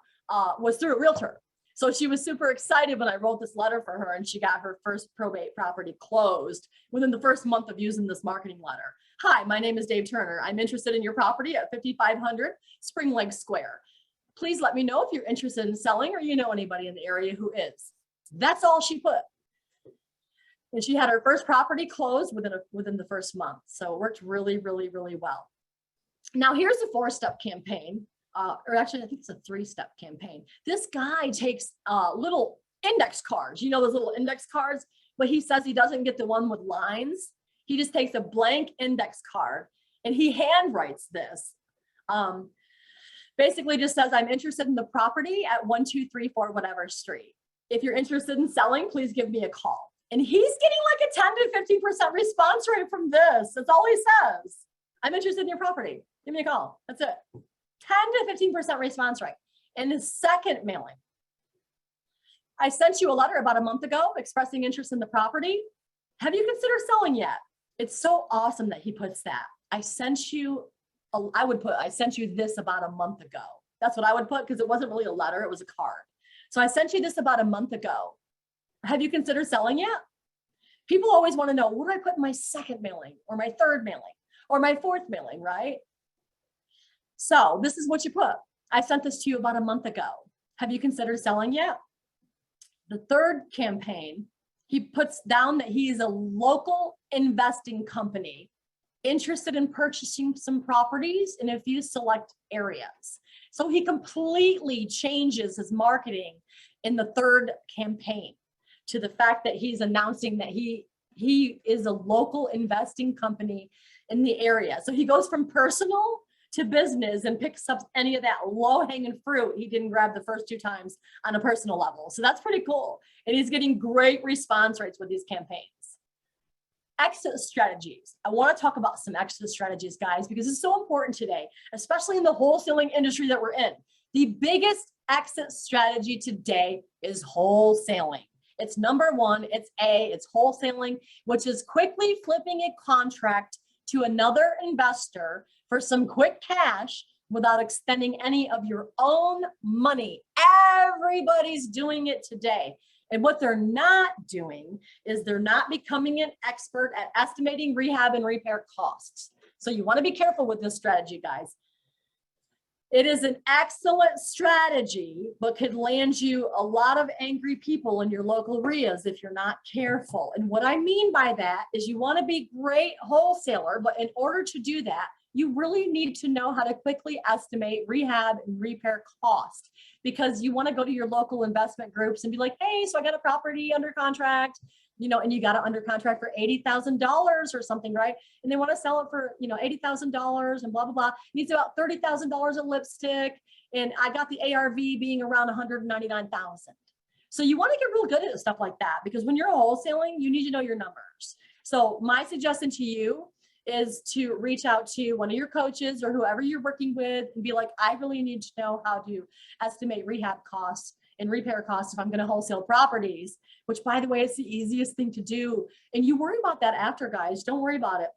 was through a realtor. So she was super excited when I wrote this letter for her, and she got her first probate property closed within the first month of using this marketing letter. Hi, my name is Dave Turner. I'm interested in your property at 5500 Spring Lake Square. Please let me know if you're interested in selling or you know anybody in the area who is. That's all she put. And she had her first property closed within the first month. So it worked really, really, really well. Now here's a 4-step campaign, or actually I think it's a 3-step campaign. This guy takes little index cards, you know, those little index cards, but he says he doesn't get the one with lines. He just takes a blank index card and he handwrites this. Basically just says, I'm interested in the property at 1234 whatever street. If you're interested in selling, please give me a call. And he's getting like a 10 to 15% response rate from this. That's all he says. I'm interested in your property. Give me a call. That's it. 10 to 15% response rate. And his second mailing, I sent you a letter about a month ago expressing interest in the property. Have you considered selling yet? It's so awesome that he puts that. I sent you this about a month ago. That's what I would put because it wasn't really a letter, it was a card. So I sent you this about a month ago. Have you considered selling yet? People always want to know, what do I put in my second mailing or my third mailing or my fourth mailing, right? So this is what you put. I sent this to you about a month ago. Have you considered selling yet? The third campaign, he puts down that he is a local investing company interested in purchasing some properties in a few select areas. So he completely changes his marketing in the third campaign to the fact that he's announcing that he is a local investing company in the area. So he goes from personal to business and picks up any of that low-hanging fruit he didn't grab the first 2 times on a personal level. So that's pretty cool. And he's getting great response rates with these campaigns. Exit strategies. I want to talk about some exit strategies, guys, because it's so important today, especially in the wholesaling industry that we're in. The biggest exit strategy today is wholesaling. It's number one, it's wholesaling, which is quickly flipping a contract to another investor for some quick cash without extending any of your own money. Everybody's doing it today. And what they're not doing is they're not becoming an expert at estimating rehab and repair costs. So you want to be careful with this strategy, guys. It is an excellent strategy, but could land you a lot of angry people in your local areas if you're not careful. And what I mean by that is you want to be a great wholesaler, but in order to do that, you really need to know how to quickly estimate rehab and repair cost, because you want to go to your local investment groups and be like, hey, so I got a property under contract, you know, and you got it under contract for $80,000 or something, right? And they want to sell it for, you know, $80,000 and blah, blah, blah. It needs about $30,000 of lipstick. And I got the ARV being around 199,000. So you want to get real good at stuff like that, because when you're wholesaling, you need to know your numbers. So my suggestion to you is to reach out to one of your coaches or whoever you're working with and be like, I really need to know how to estimate rehab costs and repair costs if I'm going to wholesale properties, which, by the way, is the easiest thing to do. And you worry about that after, guys. Don't worry about it.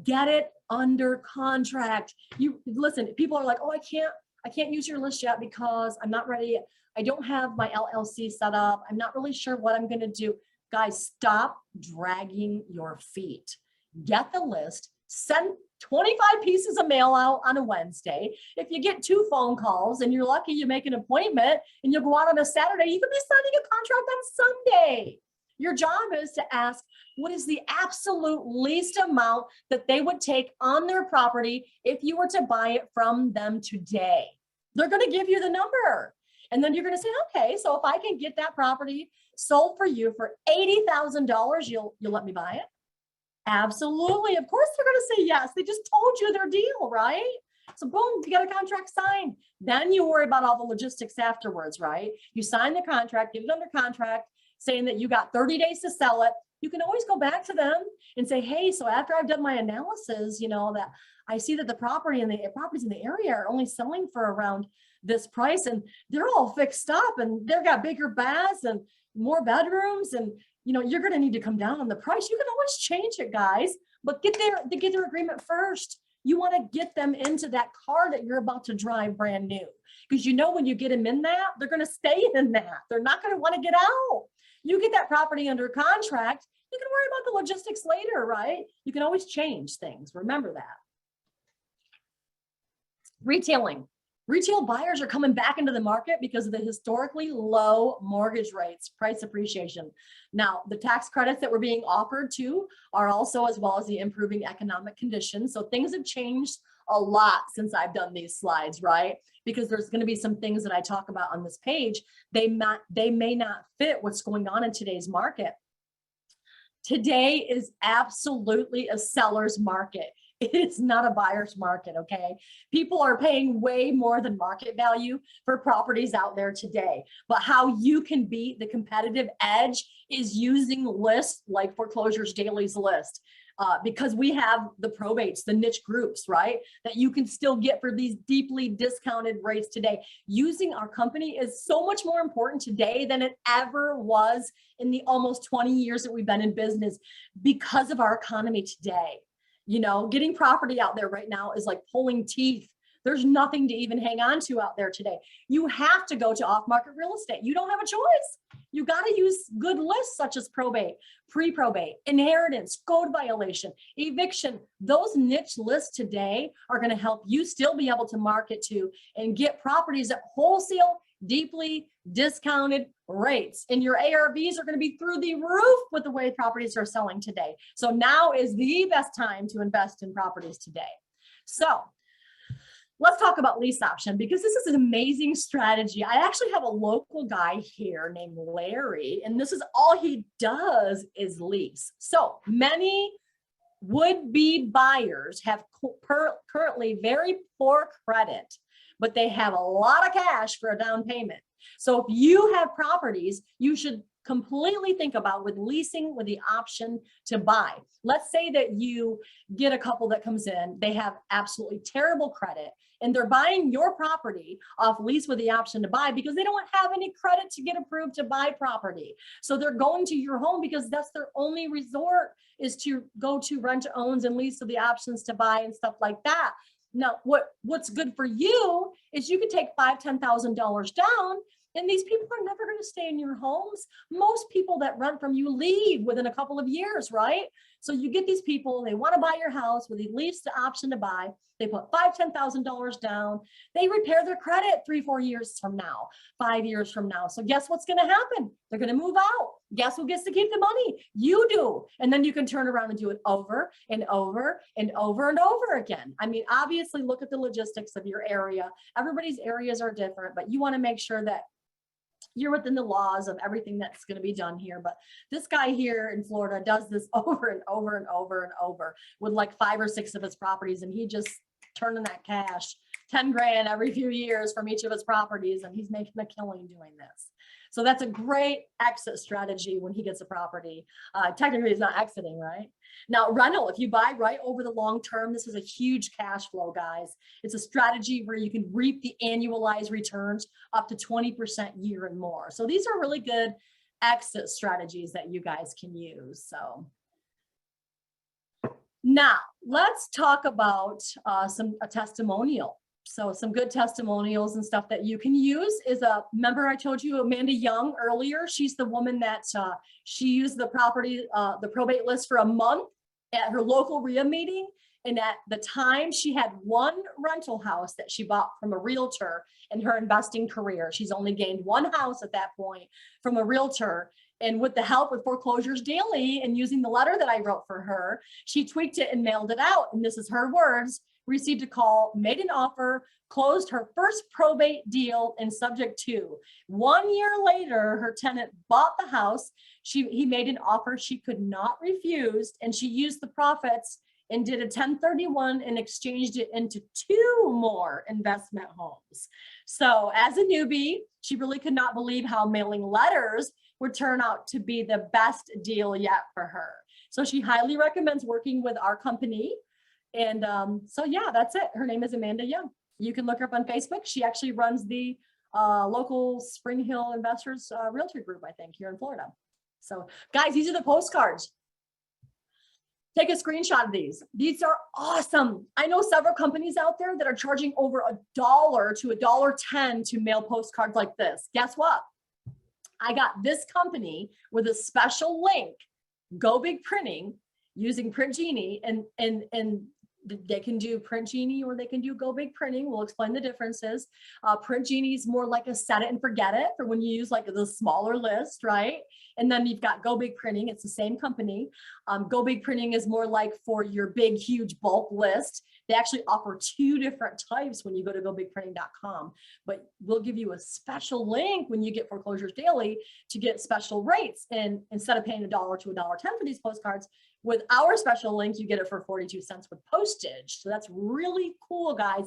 Get it under contract. You listen, people are like, oh, I can't use your list yet because I'm not ready. I don't have my LLC set up. I'm not really sure what I'm going to do. Guys, stop dragging your feet. Get the list. Send 25 pieces of mail out on a Wednesday. If you get 2 phone calls and you're lucky, you make an appointment and you'll go out on a Saturday, you could be signing a contract on Sunday. Your job is to ask, what is the absolute least amount that they would take on their property if you were to buy it from them today? They're going to give you the number. And then you're going to say, okay, so if I can get that property sold for you for $80,000, you'll let me buy it? Absolutely. Of course they're going to say yes. They just told you their deal, right? So boom, you got a contract signed. Then you worry about all the logistics afterwards, right? You sign the contract, get it under contract, saying that you got 30 days to sell it. You can always go back to them and say, hey, so after I've done my analysis, you know, that I see that the properties in the area are only selling for around this price, and they're all fixed up and they've got bigger baths and more bedrooms, and you know, you're going to need to come down on the price. You can always change it, guys, but get their agreement first. You want to get them into that car that you're about to drive brand new, because you know, when you get them in that, they're going to stay in that. They're not going to want to get out. You get that property under contract, You can worry about the logistics later, right? You can always change things. Remember that. Retailing. Retail buyers are coming back into the market because of the historically low mortgage rates, price appreciation. Now, the tax credits that were being offered too are also, as well as the improving economic conditions. So things have changed a lot since I've done these slides, right? Because there's going to be some things that I talk about on this page. They may not fit what's going on in today's market. Today is absolutely a seller's market. It is not a buyer's market, okay? People are paying way more than market value for properties out there today. But how you can beat the competitive edge is using lists like Foreclosures Daily's list. Because we have the probates, the niche groups, right? That you can still get for these deeply discounted rates today. Using our company is so much more important today than it ever was in the almost 20 years that we've been in business because of our economy today. You know, getting property out there right now is like pulling teeth. There's nothing to even hang on to out there today. You have to go to off-market real estate. You don't have a choice. You got to use good lists such as probate, pre-probate, inheritance, code violation, eviction. Those niche lists today are going to help you still be able to market to and get properties at wholesale, deeply discounted rates. And your ARVs are going to be through the roof with the way properties are selling today. So now is the best time to invest in properties today. So let's talk about lease option, because this is an amazing strategy. I actually have a local guy here named Larry, and this is all he does is lease. So many would-be buyers have currently very poor credit, but they have a lot of cash for a down payment. So if you have properties, you should completely think about with leasing with the option to buy. Let's say that you get a couple that comes in, they have absolutely terrible credit, and they're buying your property off lease with the option to buy because they don't have any credit to get approved to buy property. So they're going to your home because that's their only resort, is to go to rent owns and lease with the options to buy and stuff like that. Now, what's good for you is you could take $5,000, $10,000 down, and these people are never going to stay in your homes. Most people that rent from you leave within a couple of years, right? So you get these people, they want to buy your house with at least the option to buy. They put $5,000, $10,000 down. They repair their credit 3-4 years from now, 5 years from now. So guess what's going to happen? They're going to move out. Guess who gets to keep the money? You do. And then you can turn around and do it over and over and over and over again. I mean, obviously look at the logistics of your area. Everybody's areas are different, but you want to make sure that you're within the laws of everything that's going to be done here. But this guy here in Florida does this over and over and over and over with like 5 or 6 of his properties. And he just turning that cash, 10 grand every few years from each of his properties. And he's making a killing doing this. So that's a great exit strategy when he gets a property. Technically he's not exiting, right? Now, rental, if you buy right over the long term, this is a huge cash flow, guys. It's a strategy where you can reap the annualized returns up to 20% year and more. So these are really good exit strategies that you guys can use. So now let's talk about a testimonial. So some good testimonials and stuff that you can use is remember I told you Amanda Young earlier, she's the woman that she used the probate list for a month at her local RIA meeting. And at the time she had one rental house that she bought from a realtor in her investing career. She's only gained one house at that point from a realtor. And with the help with Foreclosures Daily and using the letter that I wrote for her, she tweaked it and mailed it out. And this is her words: received a call, made an offer, closed her first probate deal, and subject to. 1 year later, her tenant bought the house. He made an offer she could not refuse, and she used the profits and did a 1031 and exchanged it into 2 more investment homes. So as a newbie, she really could not believe how mailing letters would turn out to be the best deal yet for her. So she highly recommends working with our company. And so yeah, that's it. Her name is Amanda Young. You can look her up on Facebook. She actually runs the local Spring Hill Investors Realty Group, I think, here in Florida. So guys, these are the postcards. Take a screenshot of these. These are awesome. I know several companies out there that are charging over $1 to $1.10 to mail postcards like this. Guess what? I got this company with a special link Go Big Printing using Print Genie, and they can do Print Genie or they can do Go Big Printing. We'll explain the differences. Print Genie is more like a set it and forget it for when you use like the smaller list, right? And then you've got Go Big Printing. It's the same company. Go Big Printing is more like for your big, huge bulk list. They actually offer 2 different types when you go to gobigprinting.com, but we'll give you a special link when you get Foreclosures Daily to get special rates. And instead of paying $1 to $1.10 for these postcards, with our special link, you get it for 42 cents with postage. So that's really cool, guys.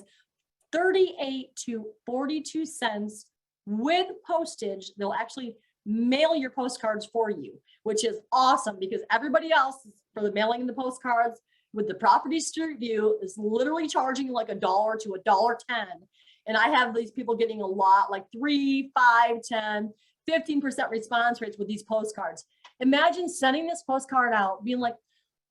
38 to 42 cents with postage. They'll actually mail your postcards for you, which is awesome because everybody else for the mailing and the postcards with the Property Street View is literally charging like $1 to $1.10. And I have these people getting a lot, like 3, 5, 10, 15% response rates with these postcards. Imagine sending this postcard out, being like,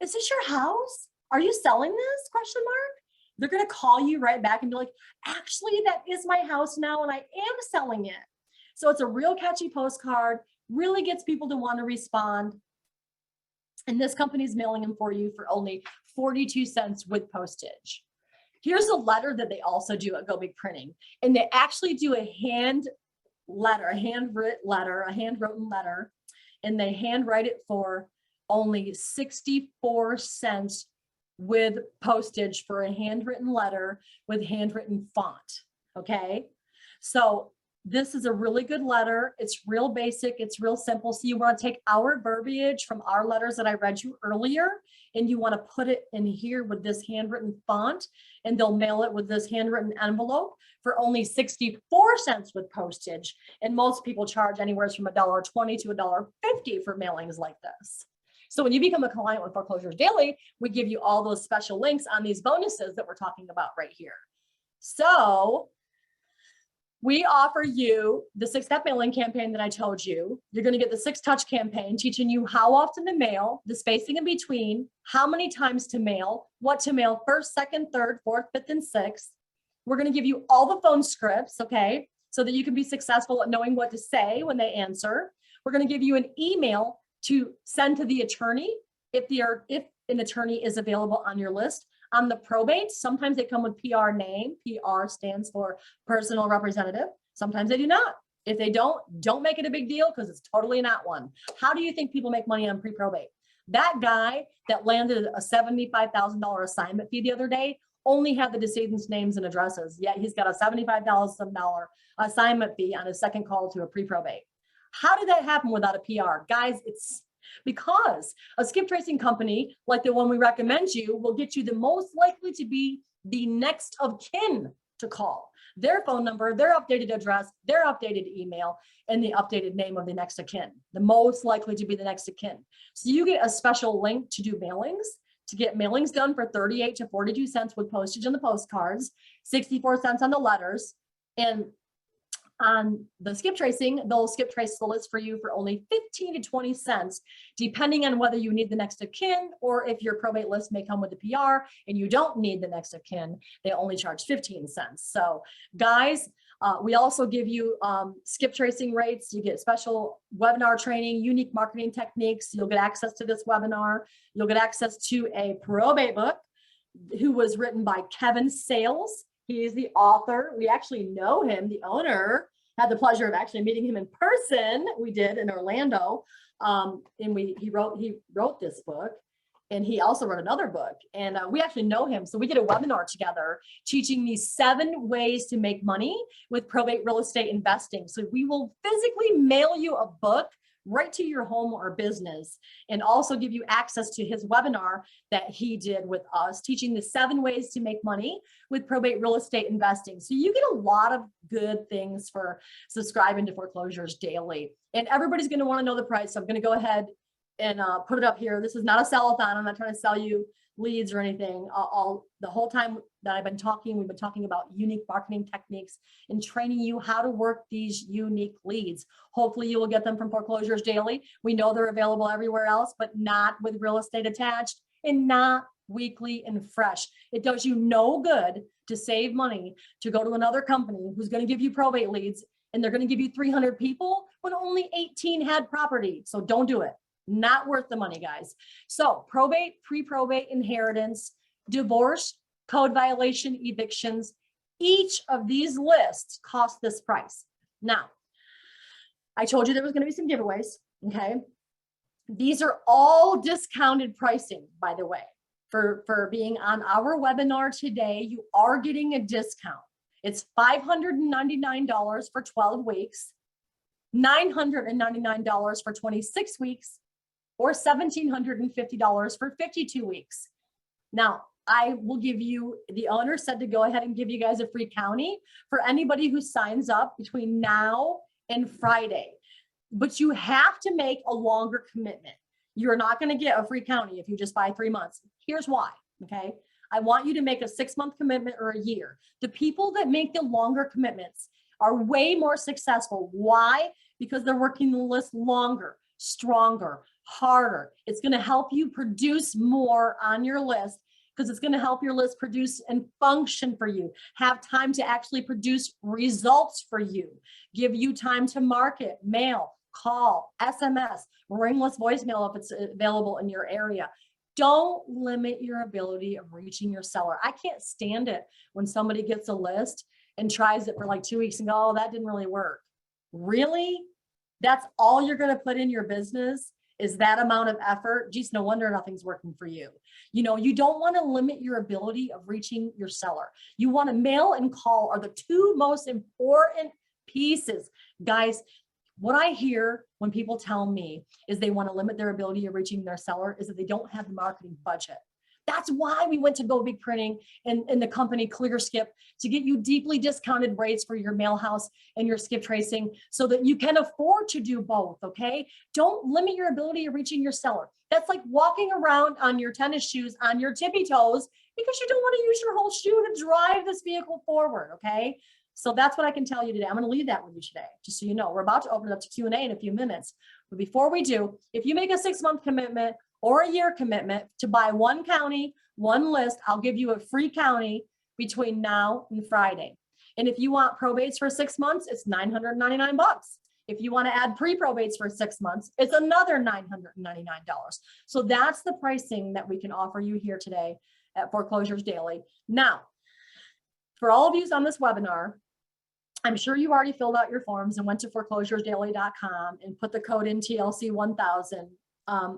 is this your house? Are you selling this? Question mark. They're going to call you right back and be like, actually, that is my house now and I am selling it. So it's a real catchy postcard, really gets people to want to respond. And this company's mailing them for you for only 42 cents with postage. Here's a letter that they also do at Go Big Printing. And they actually do a handwritten letter, and they handwrite it for only 64 cents with postage for a handwritten letter with handwritten font. Okay. So this is a really good letter. It's real basic. It's real simple. So you want to take our verbiage from our letters that I read you earlier, and you want to put it in here with this handwritten font, and they'll mail it with this handwritten envelope for only 64 cents with postage. And most people charge anywhere from $1.20 to $1.50 for mailings like this. So when you become a client with Foreclosures Daily, we give you all those special links on these bonuses that we're talking about right here. So we offer you the 6-step mailing campaign that I told you. You're going to get the 6-touch campaign teaching you how often to mail, the spacing in between, how many times to mail, what to mail first, second, third, fourth, fifth, and sixth. We're going to give you all the phone scripts, okay, so that you can be successful at knowing what to say when they answer. We're going to give you an email to send to the attorney if an attorney is available on your list. On the probate, sometimes they come with PR name. PR stands for personal representative. Sometimes they do not. If they don't make it a big deal because it's totally not one. How do you think people make money on pre-probate? That guy that landed a $75,000 assignment fee the other day only had the decedent's names and addresses, yet he's got a $75,000 assignment fee on his second call to a pre-probate. How did that happen without a PR? Guys, it's because a skip tracing company like the one we recommend you will get you the most likely to be the next of kin to call. Their phone number, their updated address, their updated email, and the updated name of the next of kin. The most likely to be the next of kin. So you get a special link to do mailings, to get mailings done for 38 to 42 cents with postage on the postcards, 64 cents on the letters, and on the skip tracing, they'll skip trace the list for you for only 15 to 20 cents, depending on whether you need the next of kin or if your probate list may come with the PR and you don't need the next of kin, they only charge 15 cents. So guys, we also give you skip tracing rates. You get special webinar training, unique marketing techniques. You'll get access to this webinar. You'll get access to a probate book who was written by Kevin Sales. He is the author. We actually know him, the owner. Had the pleasure of actually meeting him in person. We did in Orlando. And he wrote this book, and he also wrote another book. And we actually know him. So we did a webinar together teaching these 7 ways to make money with probate real estate investing. So we will physically mail you a book right to your home or business, and also give you access to his webinar that he did with us, teaching the 7 ways to make money with probate real estate investing. So you get a lot of good things for subscribing to Foreclosures Daily, and everybody's going to want to know the price. So I'm going to go ahead and put it up here. This is not a sell-a-thon. I'm not trying to sell you leads or anything. The whole time that I've been talking, we've been talking about unique marketing techniques and training you how to work these unique leads. Hopefully you will get them from Foreclosures Daily. We know they're available everywhere else, but not with real estate attached and not weekly and fresh. It does you no good to save money to go to another company who's going to give you probate leads, and they're going to give you 300 people when only 18 had property. So don't do it. Not worth the money, guys. So probate, pre-probate, inheritance, divorce, code violation, evictions, each of these lists cost this price. Now, I told you there was going to be some giveaways, okay? These are all discounted pricing, by the way. For being on our webinar today, you are getting a discount. It's $599 for 12 weeks, $999 for 26 weeks, or $1,750 for 52 weeks. Now, I will give you, the owner said to go ahead and give you guys a free county for anybody who signs up between now and Friday. But you have to make a longer commitment. You're not going to get a free county if you just buy 3 months. Here's why, okay? I want you to make a 6-month commitment or a year. The people that make the longer commitments are way more successful. Why? Because they're working the list longer, stronger, harder. It's going to help you produce more on your list because it's going to help your list produce and function for you, have time to actually produce results for you, give you time to market, mail, call, SMS, ringless voicemail if it's available in your area. Don't limit your ability of reaching your seller. I can't stand it when somebody gets a list and tries it for like 2 weeks and go, oh, that didn't really work. Really? That's all you're going to put in your business is that amount of effort? Geez, no wonder nothing's working for you. You know, you don't want to limit your ability of reaching your seller. You want to mail and call are the two most important pieces. Guys, what I hear when people tell me is they want to limit their ability of reaching their seller is that they don't have the marketing budget. That's why we went to Go Big Printing and the company ClearSkip to get you deeply discounted rates for your mail house and your skip tracing so that you can afford to do both, okay? Don't limit your ability of reaching your seller. That's like walking around on your tennis shoes on your tippy toes because you don't want to use your whole shoe to drive this vehicle forward, okay? So that's what I can tell you today. I'm going to leave that with you today, just so you know. We're about to open it up to Q&A in a few minutes. But before we do, if you make a 6-month commitment or a year commitment to buy one county, one list, I'll give you a free county between now and Friday. And if you want probates for 6 months, it's $999. If you want to add pre-probates for 6 months, it's another $999. So that's the pricing that we can offer you here today at Foreclosures Daily. Now, for all of you on this webinar, I'm sure you already filled out your forms and went to foreclosuresdaily.com and put the code in TLC 1000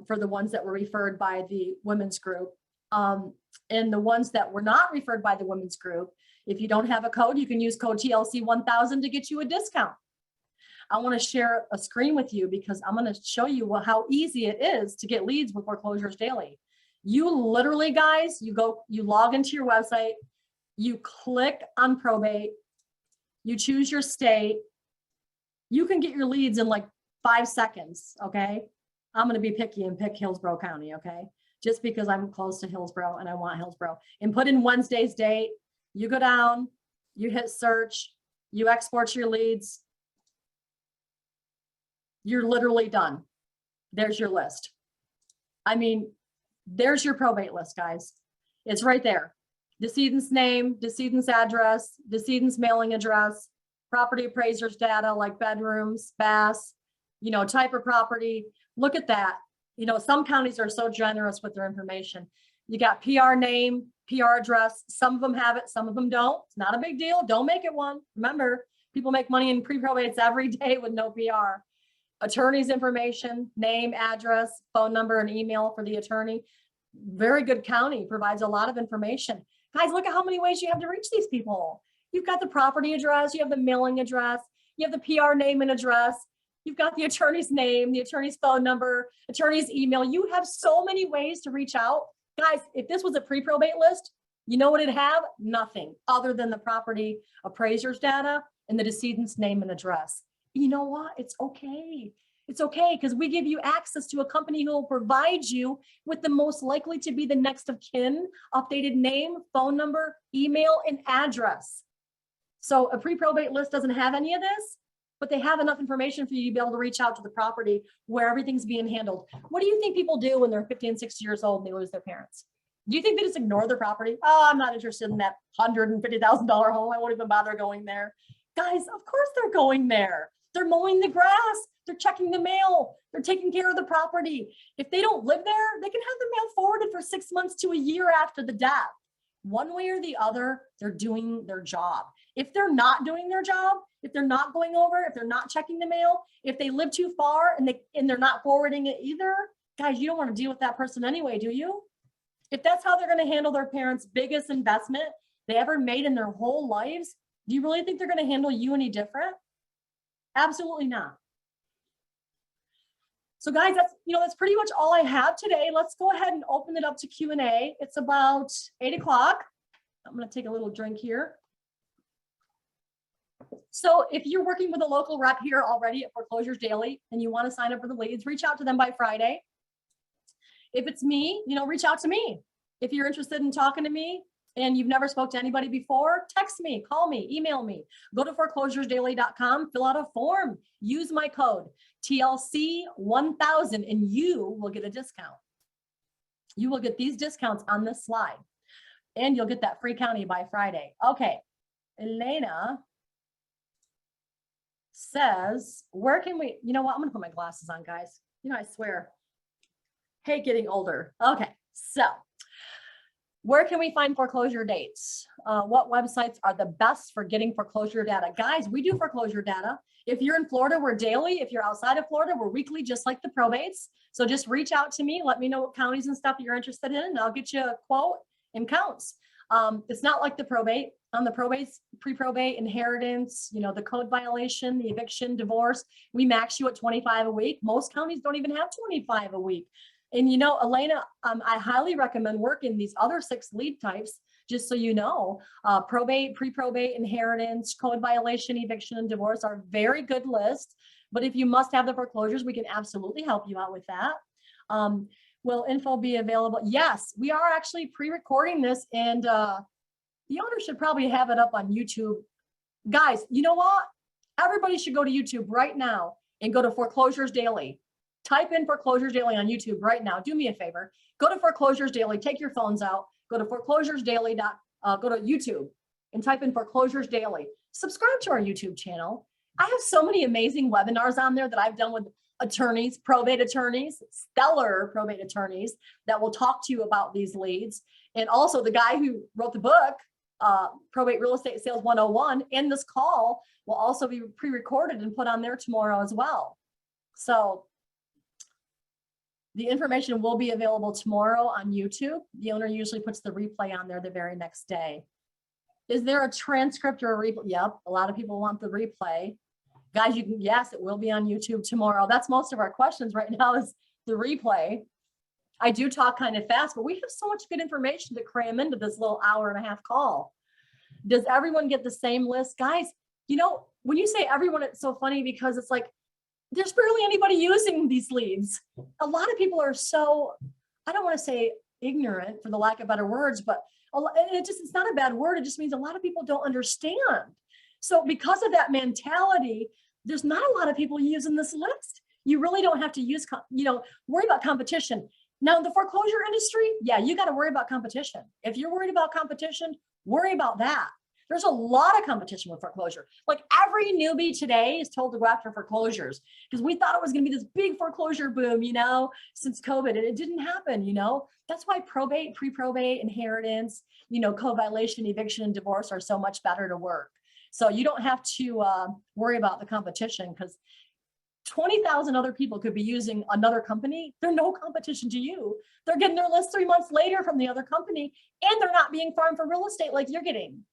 for the ones that were referred by the women's group. And the ones that were not referred by the women's group, if you don't have a code, you can use code TLC 1000 to get you a discount. I want to share a screen with you because I'm going to show you how easy it is to get leads with Foreclosures Daily. You literally, guys, you log into your website, you click on probate, you choose your state, you can get your leads in like 5 seconds, okay? I'm going to be picky and pick Hillsborough County, okay? Just because I'm close to Hillsborough and I want Hillsborough. And put in Wednesday's date, you go down, you hit search, you export your leads. You're literally done. There's your list. I mean, there's your probate list, guys. It's right there. Decedent's name, decedent's address, decedent's mailing address, property appraiser's data like bedrooms, baths, you know, type of property. Look at that. You know, some counties are so generous with their information. You got PR name, PR address. Some of them have it, some of them don't. It's not a big deal. Don't make it one. Remember, people make money in pre-probates every day with no PR. Attorney's information, name, address, phone number, and email for the attorney. Very good county, provides a lot of information. Guys, look at how many ways you have to reach these people. You've got the property address, you have the mailing address, you have the PR name and address, you've got the attorney's name, the attorney's phone number, attorney's email. You have so many ways to reach out. Guys, if this was a pre-probate list, you know what it'd have? Nothing other than the property appraiser's data and the decedent's name and address. You know what? It's okay. It's okay because we give you access to a company who will provide you with the most likely to be the next of kin, updated name, phone number, email, and address. So a pre-probate list doesn't have any of this, but they have enough information for you to be able to reach out to the property where everything's being handled. What do you think people do when they're 50 and 60 years old and they lose their parents? Do you think they just ignore their property? Oh, I'm not interested in that $150,000 home. I won't even bother going there. Guys, of course they're going there. They're mowing the grass. They're checking the mail. They're taking care of the property. If they don't live there, they can have the mail forwarded for 6 months to a year after the death. One way or the other, they're doing their job. If they're not doing their job, if they're not going over, if they're not checking the mail, if they live too far and they're not forwarding it either, guys, you don't want to deal with that person anyway, do you? If that's how they're going to handle their parents' biggest investment they ever made in their whole lives, do you really think they're going to handle you any different? Absolutely not. So guys, that's pretty much all I have today. Let's go ahead and open it up to Q&A. It's about 8 o'clock. I'm going to take a little drink here. So if you're working with a local rep here already at Foreclosures Daily and you want to sign up for the leads, reach out to them by Friday. If it's me, reach out to me. If you're interested in talking to me and you've never spoke to anybody before, text me, call me, email me. Go to foreclosuresdaily.com, fill out a form, use my code TLC1000 and you will get a discount. You will get these discounts on this slide and you'll get that free county by Friday. Okay, Elena says, where can we, you know what? I'm gonna put my glasses on, guys. I swear. Hey, getting older. Okay, so where can we find foreclosure dates? What websites are the best for getting foreclosure data? Guys, we do foreclosure data. If you're in Florida, we're daily. If you're outside of Florida, we're weekly, just like the probates. So just reach out to me. Let me know what counties and stuff you're interested in, and I'll get you a quote and counts. It's not like the probate. On the probates, pre-probate, inheritance, the code violation, the eviction, divorce, we max you at 25 a week. Most counties don't even have 25 a week. And Elena, I highly recommend working these other 6 lead types, just so you know. Probate, pre-probate, inheritance, code violation, eviction, and divorce are very good lists. But if you must have the foreclosures, we can absolutely help you out with that. Will info be available? Yes, we are actually pre-recording this, and the owner should probably have it up on YouTube. Guys, you know what? Everybody should go to YouTube right now and go to Foreclosures Daily. Type in Foreclosures Daily on YouTube right now. Do me a favor. Go to Foreclosures Daily. Take your phones out. Go to Foreclosures Daily. Go to YouTube and type in Foreclosures Daily. Subscribe to our YouTube channel. I have so many amazing webinars on there that I've done with attorneys, probate attorneys, stellar probate attorneys that will talk to you about these leads. And also the guy who wrote the book, Probate Real Estate Sales 101, and this call will also be pre-recorded and put on there tomorrow as well. So the information will be available tomorrow on YouTube. The owner usually puts the replay on there the very next day. Is there a transcript or a replay? Yep, a lot of people want the replay. Guys, yes, it will be on YouTube tomorrow. That's most of our questions right now is the replay. I do talk kind of fast, but we have so much good information to cram into this little hour-and-a-half call. Does everyone get the same list? Guys, when you say everyone, it's so funny because it's like, there's barely anybody using these leads. A lot of people are so, I don't want to say ignorant for the lack of better words, but it's not a bad word. It just means a lot of people don't understand. So because of that mentality, there's not a lot of people using this list. You really don't have to use, worry about competition. Now, in the foreclosure industry, yeah, you got to worry about competition. If you're worried about competition, worry about that. There's a lot of competition with foreclosure. Like every newbie today is told to go after foreclosures because we thought it was going to be this big foreclosure boom, since COVID, and it didn't happen, That's why probate, pre-probate, inheritance, co-violation, eviction, and divorce are so much better to work. So you don't have to worry about the competition because 20,000 other people could be using another company. They're no competition to you. They're getting their list 3 months later from the other company, and they're not being farmed for real estate like you're getting.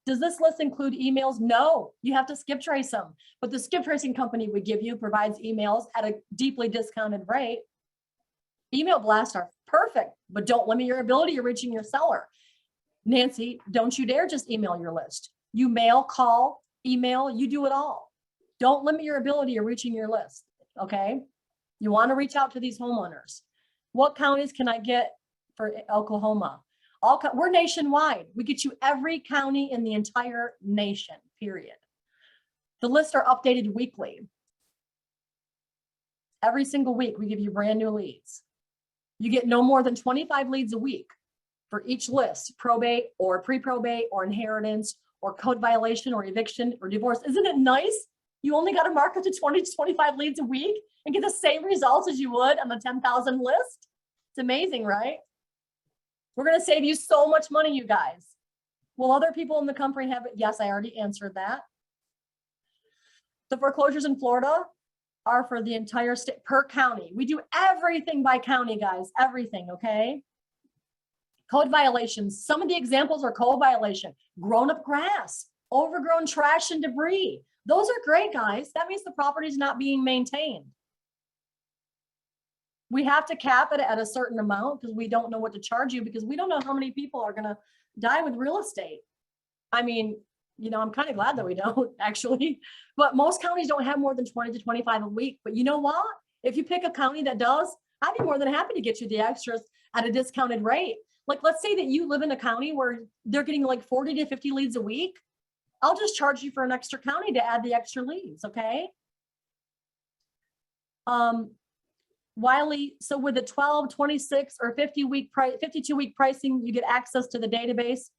Does this list include emails? No, you have to skip trace them. But the skip tracing company we give you provides emails at a deeply discounted rate. Email blasts are perfect, but don't limit your ability of reaching your seller. Nancy, don't you dare just email your list. You mail, call, email, you do it all. Don't limit your ability of reaching your list, okay? You want to reach out to these homeowners. What counties can I get for Oklahoma? We're nationwide. We get you every county in the entire nation, period. The lists are updated weekly. Every single week, we give you brand new leads. You get no more than 25 leads a week for each list, probate or pre-probate or inheritance or code violation or eviction or divorce. Isn't it nice? You only got to market to 20 to 25 leads a week and get the same results as you would on the 10,000 list. It's amazing, right? We're going to save you so much money, you guys. Will other people in the company have it? Yes, I already answered that. The foreclosures in Florida are for the entire state per county. We do everything by county, guys, everything, okay? Code violations. Some of the examples are code violation, grown up grass, overgrown trash and debris. Those are great, guys. That means the property is not being maintained. We have to cap it at a certain amount because we don't know what to charge you, because we don't know how many people are going to die with real estate. I mean, you know, I'm kind of glad that we don't actually, but most counties don't have more than 20 to 25 a week. But you know what? If you pick a county that does, I'd be more than happy to get you the extras at a discounted rate. Like, let's say that you live in a county where they're getting like 40 to 50 leads a week. I'll just charge you for an extra county to add the extra leads, okay? Wiley, so with the 12, 26, or 52-week pricing, you get access to the database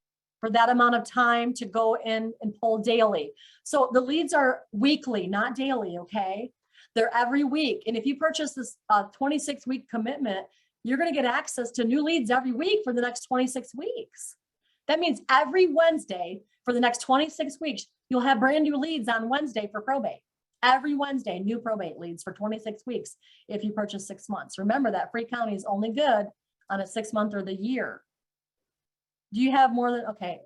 for that amount of time to go in and pull daily. So the leads are weekly, not daily, okay? They're every week. And if you purchase this 26-week commitment, you're going to get access to new leads every week for the next 26 weeks. That means every Wednesday for the next 26 weeks, you'll have brand new leads on Wednesday for probate. Every Wednesday, new probate leads for 26 weeks if you purchase 6 months. Remember that free county is only good on a 6 month or the year. Do you have more than, okay,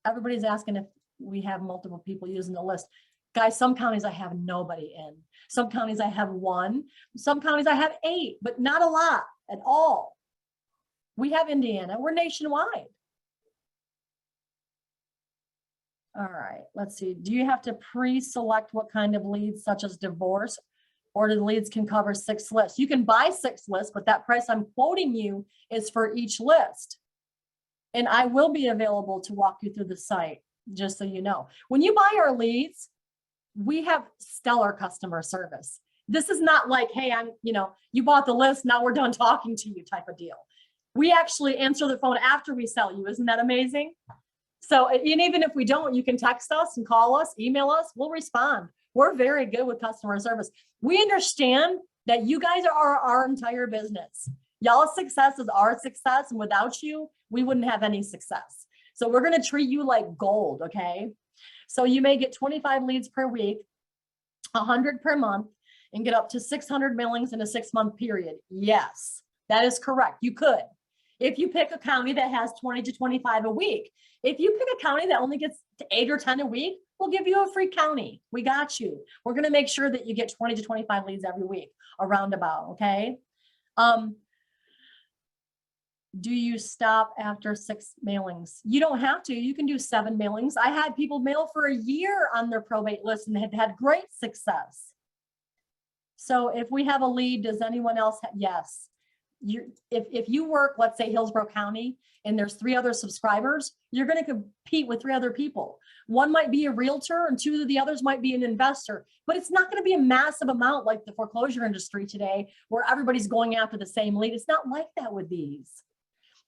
everybody's asking if we have multiple people using the list. Guys, some counties I have nobody in. Some counties I have 1. Some counties I have 8, but not a lot at all. We have Indiana. We're nationwide. All right, let's see. Do you have to pre-select what kind of leads, such as divorce, or the leads can cover 6 lists? You can buy 6 lists, but that price I'm quoting you is for each list. And I will be available to walk you through the site, just so you know. When you buy our leads, we have stellar customer service. This is not like, hey, you bought the list, now we're done talking to you type of deal. We actually answer the phone after we sell you. Isn't that amazing? So, and even if we don't, you can text us and call us, email us, we'll respond. We're very good with customer service. We understand that you guys are our entire business. Y'all's success is our success, and without you, we wouldn't have any success. So we're going to treat you like gold, okay? So you may get 25 leads per week, 100 per month, and get up to 600 mailings in a 6-month period. Yes, that is correct. You could. If you pick a county that has 20 to 25 a week. If you pick a county that only gets to 8 or 10 a week, we'll give you a free county. We got you. We're going to make sure that you get 20 to 25 leads every week, a roundabout, okay? Do you stop after 6 mailings? You don't have to. You can do 7 mailings. I had people mail for a year on their probate list and have had great success. So if we have a lead, does anyone else have? Yes. If you work, let's say Hillsborough County, and there's 3 other subscribers, you're going to compete with 3 other people. One might be a realtor and 2 of the others might be an investor, but it's not going to be a massive amount like the foreclosure industry today where everybody's going after the same lead. It's not like that with these.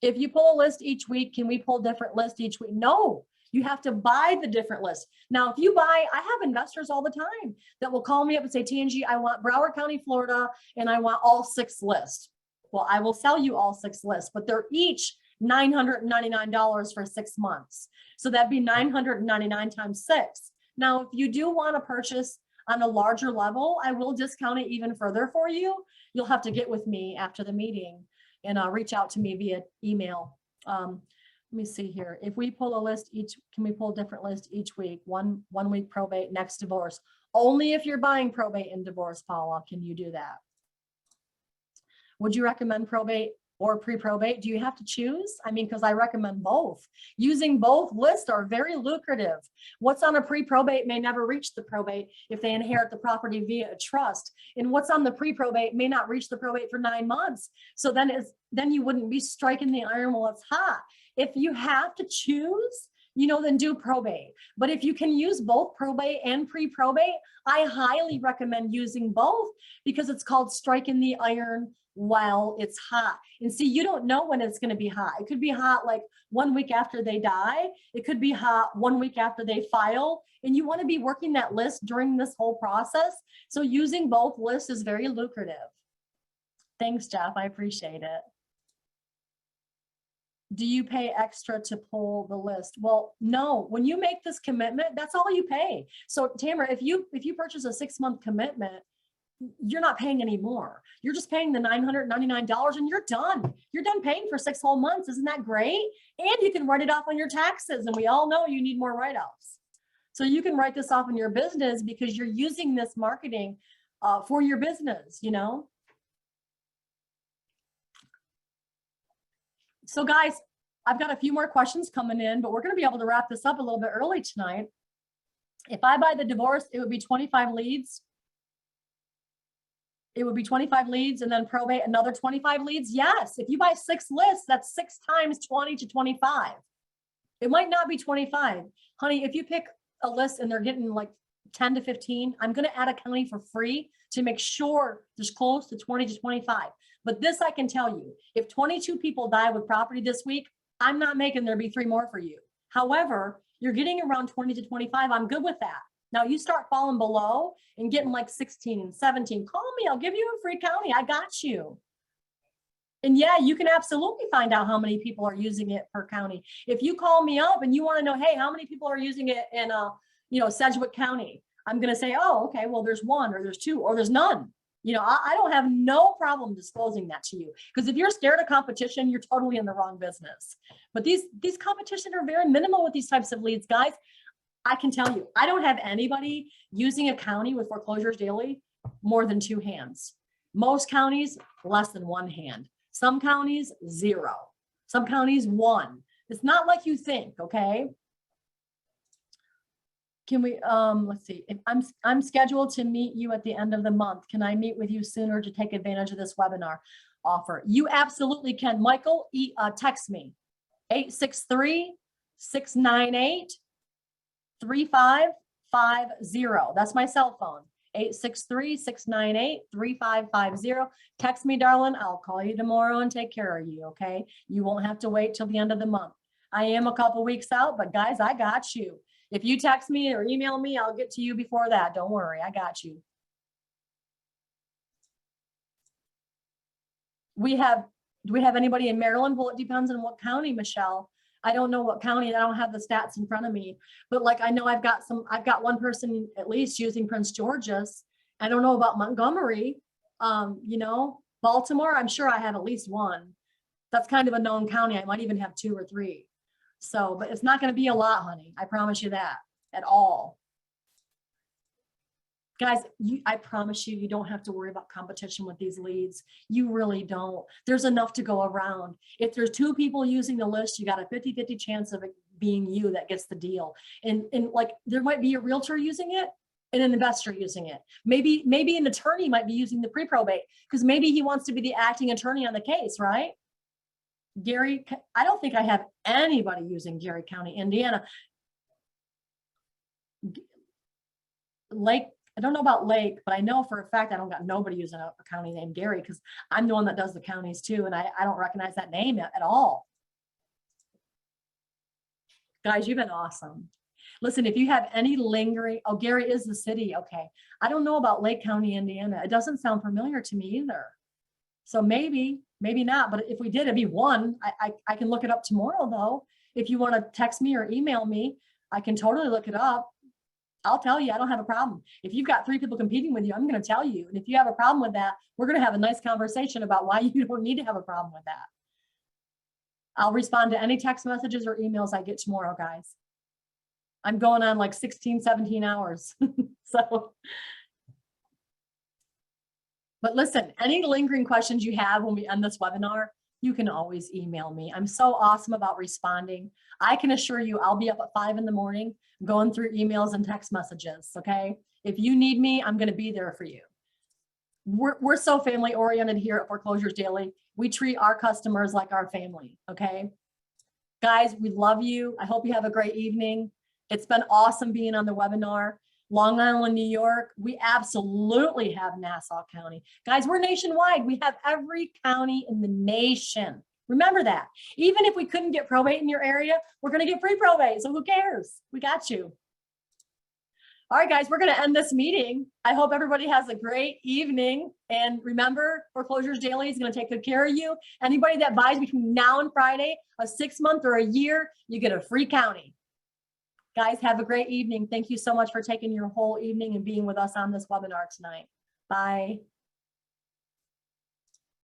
If you pull a list each week, can we pull different lists each week? No, you have to buy the different lists. Now, if you buy, I have investors all the time that will call me up and say, Tangie, I want Broward County, Florida, and I want all 6 lists. Well, I will sell you all 6 lists, but they're each $999 for 6 months. So that'd be $999 times 6. Now, if you do want to purchase on a larger level, I will discount it even further for you. You'll have to get with me after the meeting and reach out to me via email. Let me see here. If we pull a list can we pull a different list each week? One week probate, next divorce. Only if you're buying probate and divorce, Paula, can you do that. Would you recommend probate or pre-probate? Do you have to choose? I mean, because I recommend both. Using both lists are very lucrative. What's on a pre-probate may never reach the probate if they inherit the property via a trust. And what's on the pre-probate may not reach the probate for 9 months. So then you wouldn't be striking the iron while it's hot. If you have to choose, then do probate. But if you can use both probate and pre-probate, I highly recommend using both, because it's called striking the iron while it's hot. And see, you don't know when it's going to be hot. It could be hot like 1 week after they die. It could be hot 1 week after they file. And you want to be working that list during this whole process. So using both lists is very lucrative. Thanks, Jeff. I appreciate it. Do you pay extra to pull the list? Well, no, when you make this commitment, that's all you pay. So Tamara, if you purchase a 6-month commitment, you're not paying any more. You're just paying the $999 and you're done. You're done paying for 6 whole months. Isn't that great? And you can write it off on your taxes. And we all know you need more write-offs. So you can write this off in your business because you're using this marketing for your business, So guys, I've got a few more questions coming in, but we're going to be able to wrap this up a little bit early tonight. If I buy the divorce, it would be 25 leads. It would be 25 leads, and then probate another 25 leads. Yes, if you buy 6 lists, that's 6 times 20 to 25. It might not be 25. Honey, if you pick a list and they're getting like 10 to 15, I'm going to add a county for free to make sure there's close to 20 to 25. But this I can tell you, if 22 people die with property this week, I'm not making there be 3 more for you. However, you're getting around 20 to 25. I'm good with that. Now you start falling below and getting like 16 and 17. Call me. I'll give you a free county. I got you. And yeah, you can absolutely find out how many people are using it per county. If you call me up and you want to know, hey, how many people are using it in Sedgwick County? I'm going to say, oh, okay, well, there's 1 or there's 2 or there's none. I don't have no problem disclosing that to you, because if you're scared of competition, you're totally in the wrong business. But these competition are very minimal with these types of leads, guys. I can tell you, I don't have anybody using a county with Foreclosures Daily more than 2 hands. Most counties, less than 1 hand. Some counties, 0. Some counties, 1. It's not like you think, okay? Can we, let's see, if I'm scheduled to meet you at the end of the month. Can I meet with you sooner to take advantage of this webinar offer? You absolutely can. Michael, text me, 863-698-3550. That's my cell phone, 863-698-3550. Text me, darling. I'll call you tomorrow and take care of you, okay? You won't have to wait till the end of the month. I am a couple weeks out, but guys, I got you. If you text me or email me, I'll get to you before that. Don't worry, I got you. Do we have anybody in Maryland? Well, it depends on what county, Michelle. I don't know what county. I don't have the stats in front of me, but like I know I've got 1 person at least using Prince George's. I don't know about Montgomery. Baltimore, I'm sure I have at least 1. That's kind of a known county. I might even have 2 or 3. So, but it's not going to be a lot, honey. I promise you that at all. Guys, I promise you, you don't have to worry about competition with these leads. You really don't. There's enough to go around. If there's 2 people using the list, you got a 50-50 chance of it being you that gets the deal. And like there might be a realtor using it and an investor using it. Maybe an attorney might be using the pre-probate because maybe he wants to be the acting attorney on the case, right? Gary, I don't think I have anybody using Gary County, Indiana. Lake, I don't know about Lake, but I know for a fact I don't got nobody using a county named Gary because I'm the one that does the counties too, and I don't recognize that name at all. Guys, you've been awesome. Listen, if you have any lingering, oh, Gary is the city. Okay. I don't know about Lake County, Indiana. It doesn't sound familiar to me either. So maybe not, but if we did, it'd be 1. I can look it up tomorrow though. If you want to text me or email me, I can totally look it up. I'll tell you, I don't have a problem. If you've got 3 people competing with you, I'm going to tell you. And if you have a problem with that, we're going to have a nice conversation about why you don't need to have a problem with that. I'll respond to any text messages or emails I get tomorrow, guys. I'm going on like 16, 17 hours. So. But listen, any lingering questions you have when we end this webinar, you can always email me. I'm so awesome about responding. I can assure you I'll be up at 5 in the morning going through emails and text messages, okay? If you need me, I'm going to be there for you. We're so family oriented here at Foreclosures Daily. We treat our customers like our family, okay? Guys, we love you. I hope you have a great evening. It's been awesome being on the webinar. Long Island, New York, we absolutely have Nassau County. Guys, we're nationwide. We have every county in the nation. Remember that. Even if we couldn't get probate in your area, we're going to get pre-probate. So who cares? We got you. All right, guys, we're going to end this meeting. I hope everybody has a great evening. And remember, Foreclosures Daily is going to take good care of you. Anybody that buys between now and Friday, a 6-month or a year, you get a free county. Guys, have a great evening. Thank you so much for taking your whole evening and being with us on this webinar tonight. Bye.